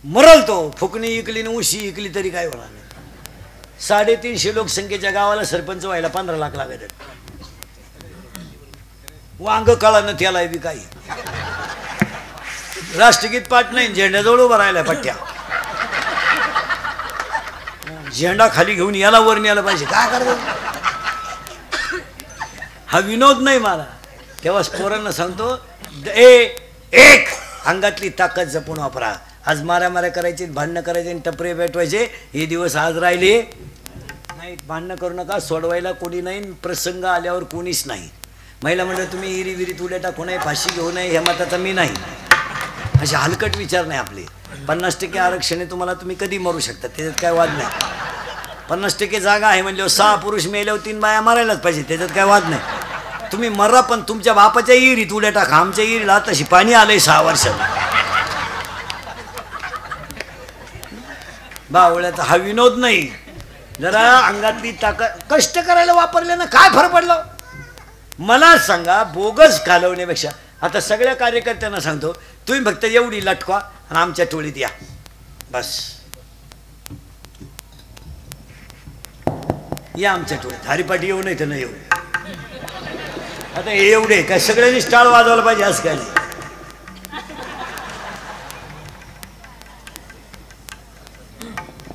मरल तो, फुकणी इकली न उशी इकली तरी काय होणार नाही. 350 लोकसंख्येच्या गावाला सरपंच व्हायला 15 लाख लागत. वांग कळानं त्याला बी काही. राष्ट्रगीत पाठ नाही, झेंड्याजवळ उभा राहिला पट्ट्या. झेंडा खाली घेऊन याला वर न्यायला पाहिजे. काय करतो हा विनोद नाही मला. तेव्हा पोरांना सांगतो, एक अंगातली ताकद जपून वापरा. आज मारामाऱ्या करायची, भांडणं करायचे, टपरे पेटवायचे, हे दिवस आज राहिले नाही. भांडणं करू नका, सोडवायला कोणी नाही, प्रसंग आल्यावर कोणीच नाही. महिला म्हणलं तुम्ही इरी विरीत उड्या टाकू नये, फाशी घेऊ नये, ह्या मताचा मी नाही. असे हलकट विचार नाही आपले. 50% आरक्षण आहे तुम्हाला, तुम्ही कधी मरू शकता, त्याच्यात काय वाद नाही. 50% जागा आहे म्हणजे 6 पुरुष मेल्यावर 3 बाया मारायलाच पाहिजे, त्याच्यात काय वाद नाही. तुम्ही मरा, पण तुमच्या बापाच्या इरीत उड्या टाका. आमच्या इरीला तशी पाणी आलंय 6 वर्षात. बावळ्याचा हा विनोद नाही. जरा अंगातली ताकद कष्ट करायला वापरल्यानं काय फरक पडलं मला सांगा. बोगस घालवण्यापेक्षा आता सगळ्या कार्यकर्त्यांना सांगतो, तुम्ही फक्त एवढी लटका आणि आमच्या टोळीत या बस. या आमच्या टोळीत. हरिपाठी येऊ नाही तर नाही येऊ. आता हे एवढे काय सगळ्यांनी स्टाळ वाजवायला पाहिजे असं काय नाही.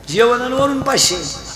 जेवणावरून 500.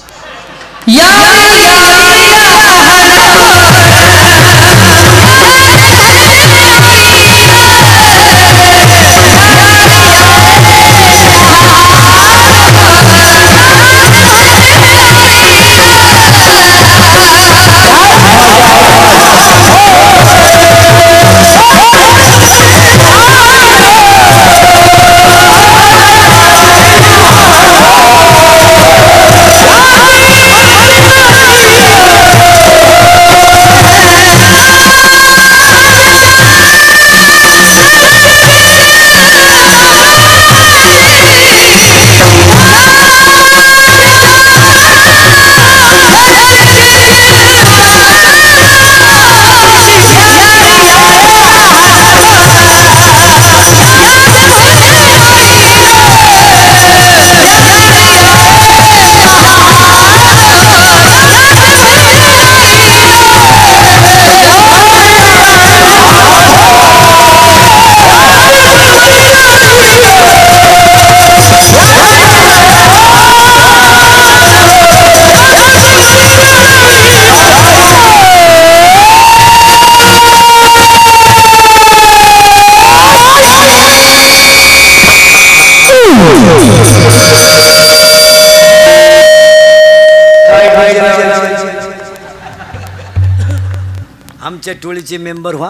आमच्या टोळीचे मेंबर व्हा.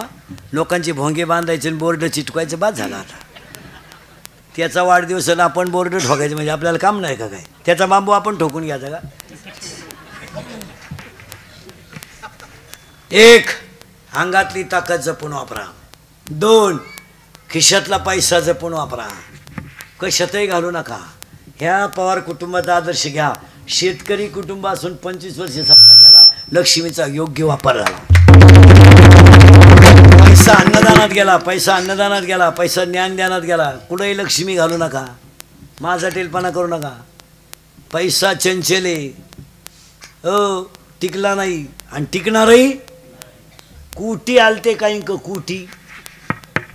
लोकांचे भोंगे बांधायचे, बोर्ड चिटकवायचं, बाद झाला. आता त्याचा वाढदिवस आपण बोर्ड ठोकायचे म्हणजे आपल्याला काम नाही का काय. त्याचा बांबू आपण ठोकून घ्यायचा का. 1 अंगातली ताकद जपून वापरा. 2 खिशातला पैसा जपून वापरा. कशातही घालू नका. ह्या पवार कुटुंबाचा आदर्श घ्या. शेतकरी कुटुंब असून 25 वर्ष सत्ता केला. लक्ष्मीचा योग्य वापर झाला. पैसा अन्नदानात गेला, पैसा अन्नदानात गेला, पैसा ज्ञानदानात गेला. कुठेही लक्ष्मी घालू नका. माझा टेलपणा करू नका. पैसा चंचले टिकला नाही आणि टिकणारही. कुटी आलते काही कुटी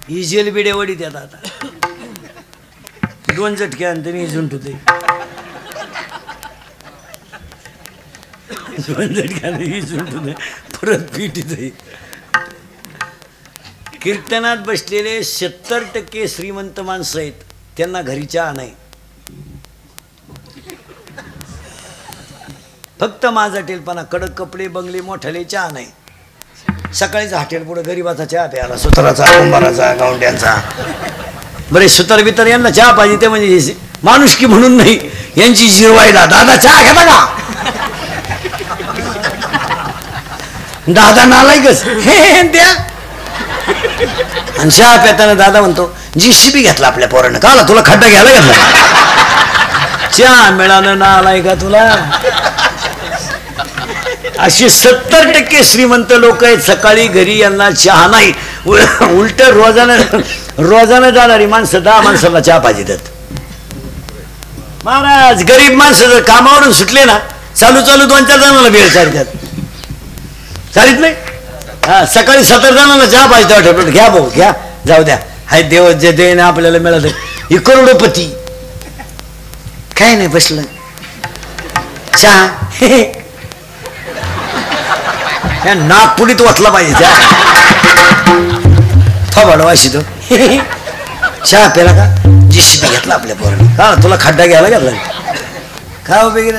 इजेल बिडे वडीत येतात. आता 2 झटके आणि त्यांनी इजून ठेवते. 2 झटक्याने इजून ठेवते, परत पीठ येते. कीर्तनात बसलेले 70% श्रीमंत माणसं आहेत, त्यांना घरी चहा नाही. फक्त माझा टेलपणा. कडक कपडे, बंगले, मोठाले, चहा नाही. सकाळीच हॉटेल पुढे गरीबाचा चहा प्यायला, सुताराचा, कुंभाराचा, गावंड्यांचा. बरे सुतार बितार यांना चहा पाहिजे, ते म्हणजे माणुसकी म्हणून नाही, यांची जिरवायला. दादा चहा घेता का. दादा नालायकच हे द्या. आणि चहा प्याताना दादा म्हणतो JCB घेतला आपल्या पोरानं. का तुला खड्डा घ्यायला घेतला. चहा मिळालं ना आलाय का तुला. अशी 70% श्रीमंत लोक आहेत. सकाळी घरी यांना चहा नाही. उलट रोजानं जाणारी माणसं 10 माणसाला चहा पाहिजेत महाराज. गरीब माणसं जर कामावरून सुटले ना चालू 2-4 जणांना वेळ चालतात चालित नाही. हा सकाळी 70 जणांना चहा पाहिजे वाटत घ्या भाऊ घ्या जाऊ द्या हाय देव जे दे ना आपल्याला मिळालं ही करोडोपती काय नाही बसलं चहा नागपुडीत वाचला पाहिजे चहा थोबाडवाशी तो चहा प्याला का JCB घेतला आपल्या पोराने का तुला खड्डा घ्यायला घेतला का वगैरे.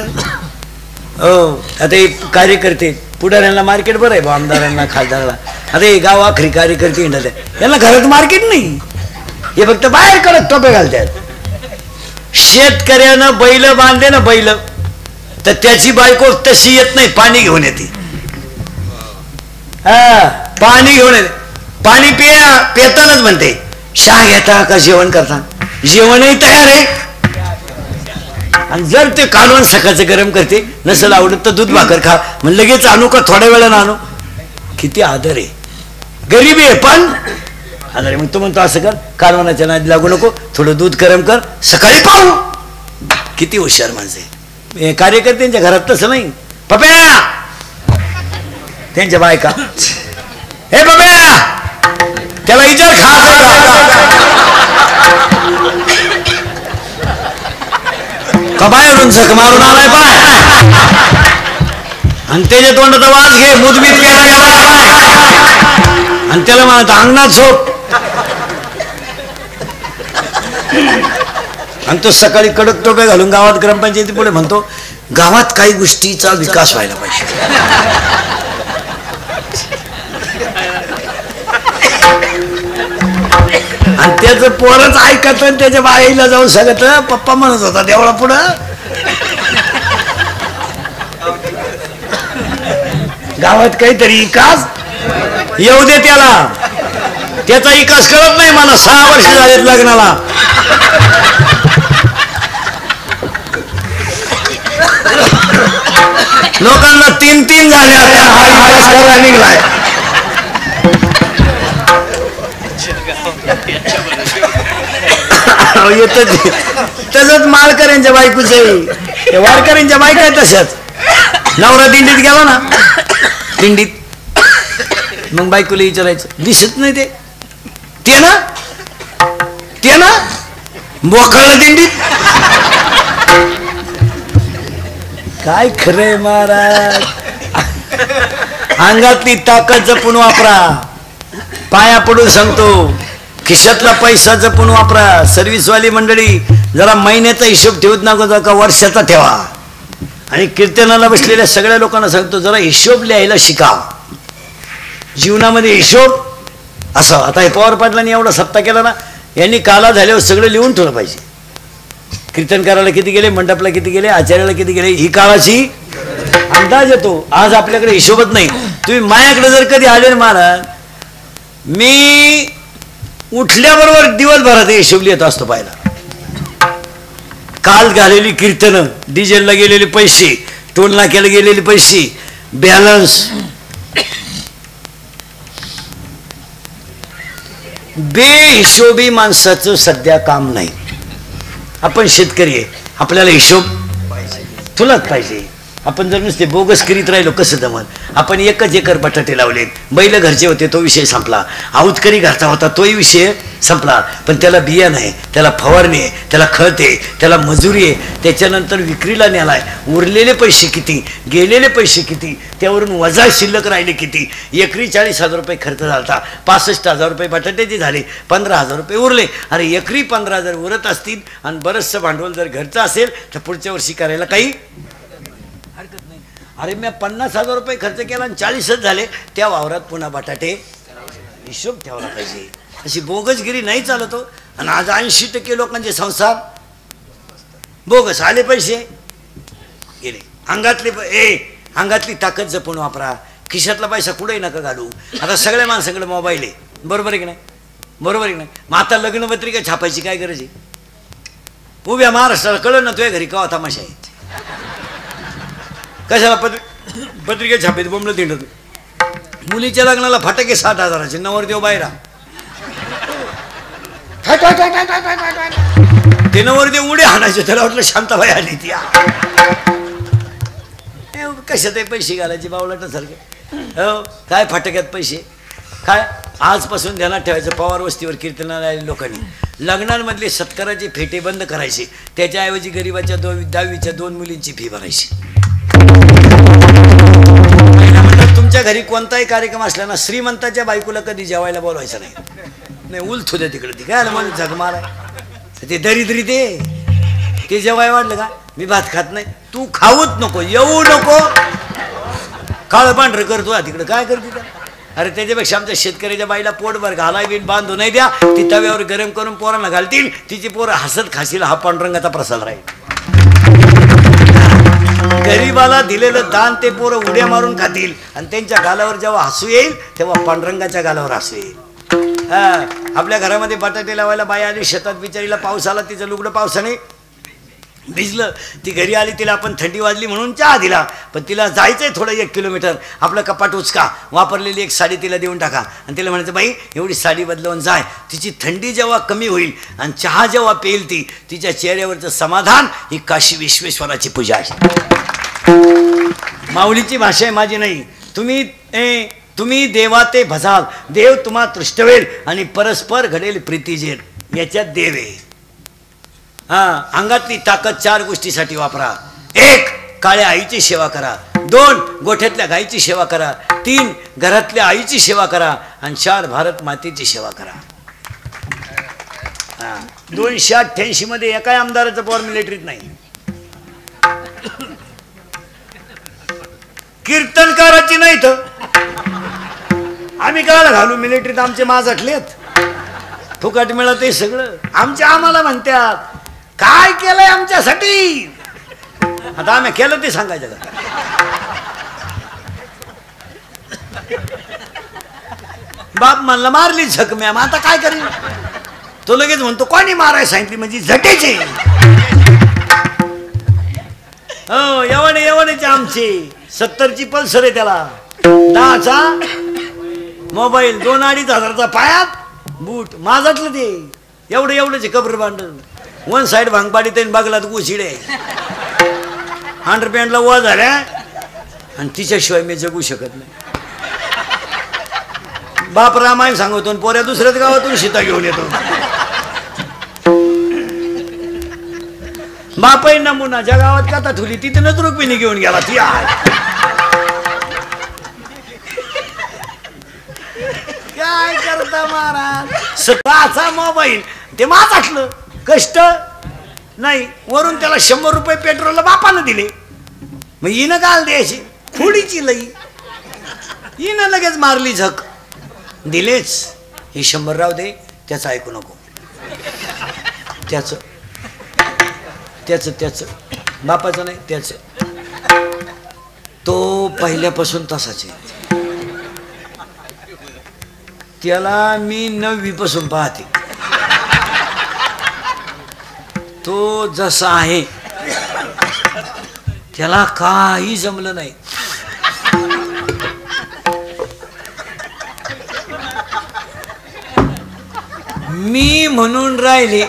हो आता हे कार्यकर्ते पुढाऱ्यांना मार्केट बरं आहे आमदारांना खासदाराला. आता हे गाव आखरी कार्यकर्ते हिंडत यांना घरात मार्केट नाही हे फक्त बाहेर कडक टोपे घालतात. शेतकऱ्यानं बैल बांधले ना बैल तर त्याची बायको तशी येत नाही पाणी घेऊन येते. हा पाणी घेऊन येते पाणी पेतानाच म्हणते चहा घेता का जेवण करता जेवणही तयार आहे. आणि जर ते कालवण सकाळचं गरम करते नसेल आवडत तर दूध भाकर खा मग लगेच आणू का थोड्या वेळानं आणू. किती आदर आहे गरीबी आहे पण आदर आहे. मग तो म्हणतो असं कर कालवणाच्या नादी लागू नको थोडं दूध गरम कर सकाळी पाहू. किती हुशार माणसं आहे. कार्यकर्त्यांच्या घरात तसं नाही. पप्या त्यांच्या बायका हे पप्या त्याला विचार खा बाहेरून झक मारून आलाय पाय आणि त्याच्या तोंडाचा वास घे मुदबीत प्यायला गेला आणि त्याला म्हणत अंगणात झोप आणि तो सकाळी कडक टोप्या घालून गावात ग्रामपंचायती पुढे म्हणतो गावात काही गोष्टीचा विकास व्हायला पाहिजे. आणि त्याचं पोरच ऐकत त्याच्या बाईला जाऊन सांगत पप्पा म्हणत होता देवळा पुढं गावात काहीतरी विकास येऊ दे त्याला त्याचा विकास करत नाही मला 6 वर्ष झालेत लग्नाला. लोकांना 3 झाले आता निघलाय. तसंच माळकऱ्यांच्या बायकोच आहे वारकऱ्यांच्या बायका आहे तशाच. नवरा दिंडीत गेला ना दिंडीत मग बायकोला विचारायचं दिसत नाही ते ना मोकळलं दिंडीत. काय खरंय महाराज. अंगातली ताकद जपून वापरा. पाया पडून सांगतो खिशातला पैसा जपून वापरा. सर्व्हिसवाली मंडळी जरा महिन्याचा हिशोब ठेवत नको का वर्षाचा ठेवा. आणि कीर्तनाला बसलेल्या सगळ्या लोकांना सांगतो जरा हिशोब लिहायला शिका. जीवनामध्ये हिशोब असं. आता हे पवार पाटलांनी एवढा सप्ताह केला ना यांनी काला झाल्यावर सगळं लिहून ठेवलं पाहिजे. कीर्तन करायला किती गेले मंडपला किती गेले आचार्याला किती गेले ही काळाची अंदाज येतो. आज आपल्याकडे हिशोबच नाही. तुम्ही माझ्याकडे जर कधी आले ना महाराज मी उठल्याबरोबर दिवसभरात हिशोब लिहित असतो पाहिला. काल घालेली कीर्तनं डिझेलला गेलेले पैसे टोल नाक्याला गेलेले पैसे बॅलन्स बेहिशोबी माणसाचं सध्या काम नाही. आपण शेतकरी आहे आपल्याला हिशोब तुलाच पाहिजे. आपण जर नुसते बोगस करीत राहिलो कसं जमल. आपण 1 एकर बटाटे लावले बैल घरचे होते तो विषय संपला. आऊतकरी घरचा होता तोही विषय संपला. पण त्याला बिया नाही त्याला फवारणी आहे त्याला खत आहे त्याला मजुरी आहे त्याच्यानंतर विक्रीला नेलाय. उरलेले पैसे किती गेलेले पैसे किती त्यावरून वजा शिल्लक राहिले किती. एकरी 40,000 रुपये खर्च झाला 65,000 रुपये बटाट्याचे झाले 15,000 रुपये उरले. अरे एकरी 15,000 उरत असतील आणि बरंचसं भांडवल जर घरचं असेल तर पुढच्या वर्षी करायला काही हरकत नाही. अरे मी 50,000 रुपये खर्च केला आणि 40च झाले त्या वावरात पुन्हा बटाटे हिशोब ठेवला पाहिजे. अशी बोगसगिरी नाही चालतो. आणि आज 80% लोकांचे संसार बोगस. आले पैसे गेले. अंगातली ताकद जपून वापरा. खिशातला पैसा कुठेही नका घालू. आता सगळ्या माणसाकडे मोबाईल आहे बरोबर आहे की नाही बरोबर आहे की नाही. मग आता लग्नपत्रिका छापायची काय गरज आहे. उभ्या महाराष्ट्राला कळलं ना तुझ्या घरी का तमाशा आहे कशाला पत्रिका छापायची बोंबलं तिंडत मुलीच्या लग्नाला फटाके 60,000चे, नवरदेव बाहेर. ते नवरदेव उडे हाणायचे, त्याला वाटलं शांताबाई आली ती. कशात पैसे घालायचे बावलाटासारखे. हो काय फटाक्यात पैसे काय. आजपासून ध्यानात ठेवायचं, पवार वस्तीवर कीर्तनाला आलेल्या लोकांनी लग्नांमधले सत्काराचे फेटे बंद करायचे, त्याच्याऐवजी गरिबाच्या 10वीच्या 2 मुलींची फी भरायची. तुमच्या घरी कोणताही कार्यक्रम असला ना, श्रीमंताच्या बायकोला कधी जेवायला बोलवायचं नाही. उलथू द्या तिकडे, ती काय मला झग मारा. ते दरिद्री ते जेवाय वाटलं का, मी भात खात नाही. तू खाऊच नको, येऊ नको, काळ पांढरं करतो तिकडे, काय करते त्या. अरे त्याच्यापेक्षा आमच्या शेतकऱ्याच्या बाईला पोटभर घालाय बिन बांधू नाही द्या, ती तव्यावर गरम करून पोरांना घालतील, तिची पोरं हसत खाशील, हा पांडुरंगाचा प्रसाद राहील. गरीबाला दिलेलं दान ते पोरं उड्या मारून खातील, आणि त्यांच्या गालावर जेव्हा हसू येईल तेव्हा पांडुरंगाच्या गालावर हसू येईल. आपल्या घरामध्ये बटाटे लावायला बाई आली, शेतात बिचारीला पाऊस आला, तिचं लुगडं पावसाने भिजलं, ती घरी आली, तिला आपण थंडी वाजली म्हणून चहा दिला, पण तिला जायचंय थोडं 1 किलोमीटर, आपलं कपाट उचका, वापरलेली एक साडी तिला देऊन टाका, आणि तिला म्हणायचं बाई एवढी साडी बदलवून जाय. तिची थंडी जेव्हा कमी होईल आणि चहा जेव्हा पेईल ती, तिच्या चेहऱ्यावरचं समाधान ही काशी विश्वेश्वराची पूजा आहे. माऊलीची भाषा आहे, माझी नाही. तुम्ही देवा ते भजाल, देव तुम्हा तृष्टवेल, आणि परस्पर घडेल प्रीतीजेर, याच्यात देव आहे. अंगातली ताकद 4 गोष्टीसाठी वापरा. 1 काळ्या आईची सेवा करा, 2 गोठ्यातल्या गाईची सेवा करा, 3 घरातल्या आईची सेवा करा, आणि 4 भारत मातेची सेवा करा. 288 मध्ये एका आमदाराचं पॉवर मिलिटरीत नाही. कीर्तनकाराची नाही तर आम्ही काय घालू मिलिटरीत, आमचे माझाटलेत, फुकट मिळत आहे सगळं. आम्हाला म्हणतात काय केलंय आमच्यासाठी, आता आम्ही केलं ते सांगायचं का. बाप म्हणला मारली झक मॅम, आता काय करीन. तो लगेच म्हणतो कोणी मारायला सांगितली, म्हणजे झटेचे. हो एवढेचे आमचे 70ची पल्सर आहे, त्याला 10चा मोबाईल, 2-2.5 हजाराचा पायात बूट, माझातलं ते एवढेचे कबर बांधून 1 साइड भांगपाडी त्याने बागलात गोशिडे, अंडरपॅन्टला वा झाल्या, आणि तिच्याशिवाय मी जगू शकत नाही. बाप रामायण सांगतो, पोऱ्या दुसऱ्याच गावातून सीता घेऊन येतो. बापाई नमुना ज्या गावात कथा ठुली तिथूनच रुक्मिणी घेऊन गेला. ती काय करता महाराज, स्वतःचा मोबाईल ते माझाटलं, कष्ट नाही, वरून त्याला 100 रुपये पेट्रोलला बापानं दिले, मग हिनं काल द्यायची थोडीची लई, हिनं लगेच मारली झक. दिलेच हे 100 राव दे, त्याचं ऐकू नको, त्याचं बापाचं नाही, त्याचं. तो पहिल्यापासून तसाच आहे, त्याला मी 9वी पासून पाहते, तो जसा आहे त्याला काही जमलं नाही. मी म्हणून राहिले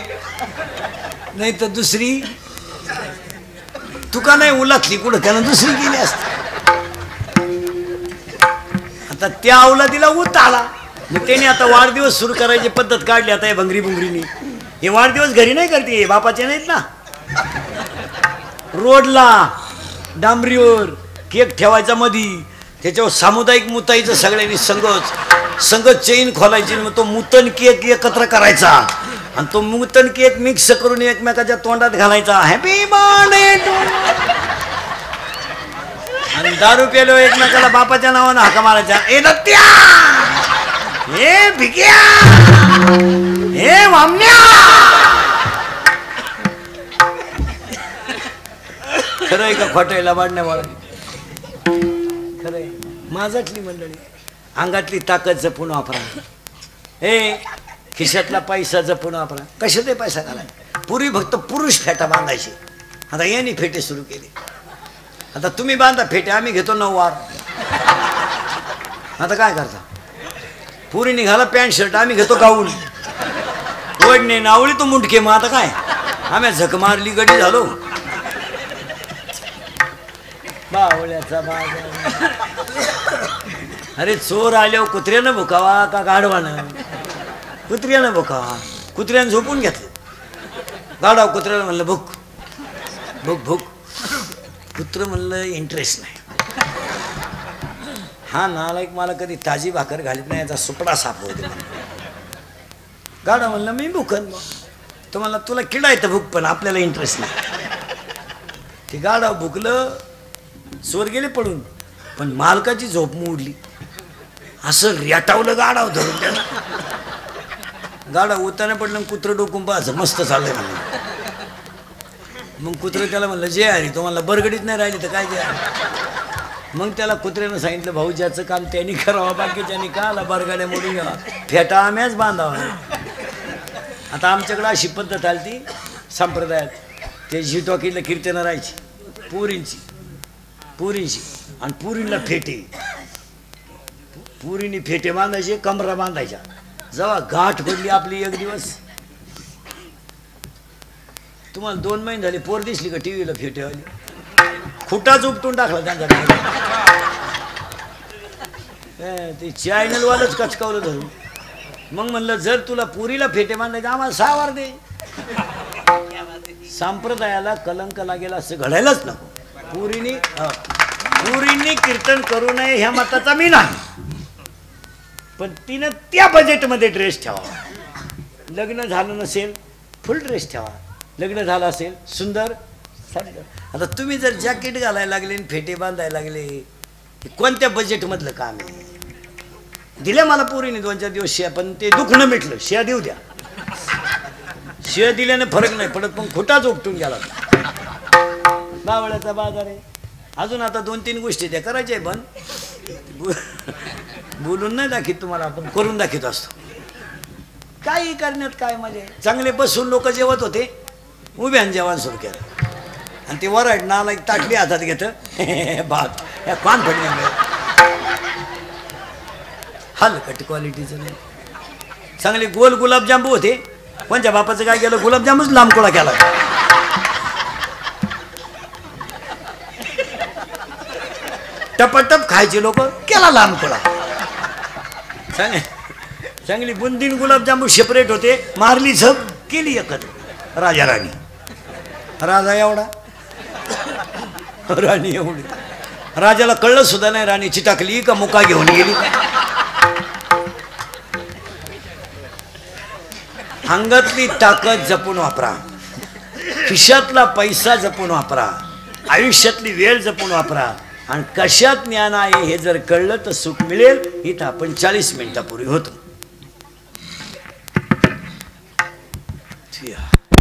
नाही तर दुसरी तुका नाही उलातली कुठं, त्यानं दुसरी गेली असते. आता त्या अवलादीला उत आला, मग त्याने आता वाढदिवस सुरू करायची पद्धत काढली. आता हे भंगरी बुंगरीनी हे वाढदिवस घरी नाही करते, बापाचे नाहीत ना, रोडला डांबरीवर केक ठेवायचा मधी, त्याच्यावर सामुदायिक मुताईचं सगळ्यांनी संगत चेन खोलायची, मग तो मुतन केक एकत्र करायचा, आणि तो मुतन केक मिक्स करून एकमेकाच्या तोंडात घालायचा, हॅपी बर्थडे टू, आणि दारू प्यालो एकमेकाला बापाच्या नावानं हाका मारायचा, ए दत्त्या, हे भिक्या, हे वामन्या. खरंय का खोटायला वाढण्यावाळा, खरंय. माझातली मंडळी अंगातली ताकद जपून वापरा, हे खिशातला पैसा जपून वापरा. कशात पैसा घालाय, पूर्वी फक्त पुरुष फेटा बांधायचे, आता यांनी फेटे सुरू केले. आता तुम्ही बांधा फेटे, आम्ही घेतो 9 वार. आता काय करता? पुरी निघाला पॅन्ट शर्ट, आम्ही घेतो गाऊन, ओढणे नावळी तो मुंडके. मग आता काय, आम्ही झक मारली गडी झालो. बावळ्याचा बाजार. अरे चोर आल्यावर कुत्र्यानं भुकावा का गाढवानं? कुत्र्यानं भुकावा. कुत्र्यानं झोपून घेतलं. गाढव कुत्र्याला म्हणलं भूक भूक भूक. कुत्र म्हणलं इंटरेस्ट नाही. हा नालायक मला कधी ताजी भाकर घालीत नाही, याचा सुपडा साफ होते. गाढव म्हणलं मी भुकन. तो म्हणला तुला किडायचं भूक, पण आपल्याला इंटरेस्ट नाही. ते गाढव भुकलं, चोर गेले पडून, पण मालकाची झोप मोडली. असं रेटावलं गाढव धरून त्याला. गाढव उताने पडलं, कुत्र डोकून पाहायचं मस्त चाललंय म्हणलं. मग कुत्र त्याला म्हणलं जे अरे तुम्हाला बरगडीत नाही राहिली तर काय जे. मग त्याला कुत्र्यानं सांगितलं भाऊ ज्याचं काम त्यांनी करावं, बाकीच्यानी का आला बरगाड्या मोडून घ्यावा, फेटा आम्हीच बांधावा. आता आमच्याकडं अशी पद्धत आली ती संप्रदायात. ते झिटॉकीला कीर्तनं राहायची पुरींची आणि पुरींना फेटे. पुरीनी फेटे बांधायचे, कमरा बांधायच्या. जेव्हा गाठ पडली आपली एक दिवस, तुम्हाला 2 महिने झाले पोर दिसली का टीव्हीला फेटे आली, खुटाच उपटून टाकला त्यांचा. ते चॅनलवालंच कचकावलं धरून. मग म्हणलं जर तुला पुरीला फेटे बांधायचे आम्हाला 6 वार दे. संप्रदायाला कलंक लागेल असं घडायलाच नको. पुरींनी कीर्तन करू नये ह्या मताचा मी नाही, पण तिनं त्या बजेटमध्ये ड्रेस ठेवा. लग्न झालं नसेल फुल ड्रेस ठेवा, लग्न झालं असेल सुंदर साडी. आता तुम्ही जर जॅकेट घालायला लागले आणि फेटे बांधायला लागले, कोणत्या बजेटमधलं काम आहे? दिल्या मला पोरीने 2-4 दिवस शिया, पण ते दुखणं मिटलं. शिया देऊ द्या, शिया दिल्याने फरक नाही पडत, पण खोटाच उपटून गेला. बावळ्याचा बाजार आहे. अजून आता 2-3 गोष्टी त्या करायच्या आहे, पण बोलून नाही दाखवत तुम्हाला, आपण करून दाखवत असतो. काही करण्यात काय मजा आहे. चांगले बसून लोक जेवत होते, उभ्यान जेवण सुरू केलं, आणि ते वरड नाला एक ताटली हातात घेतं भात कॉन्फिडन्स. हलकट क्वालिटीचं नाही. चांगले गोल गुलाबजांबू होते, कोणत्या बापाचं काय केलं, गुलाबजामूच लांबकोळा केला. टपटप खायचे लोक, केला लांबकोळा. चांगली बुंदीन गुलाबजामू सेपरेट होते, मारली झप केली एकत्र. राजा राणी, राजा एवढा, राणी एवढी. राजाला कळलं सुद्धा नाही राणी चिटाकली का मुका घेऊन गेली. अंगातली ताकद जपून वापरा, खिशातला पैसा जपून वापरा, आयुष्यातली वेळ जपून वापरा. आणि कशात ज्ञान आहे हे जर कळलं तर सुख मिळेल. इथं आपण 40 मिनिटापूर्वी होतो.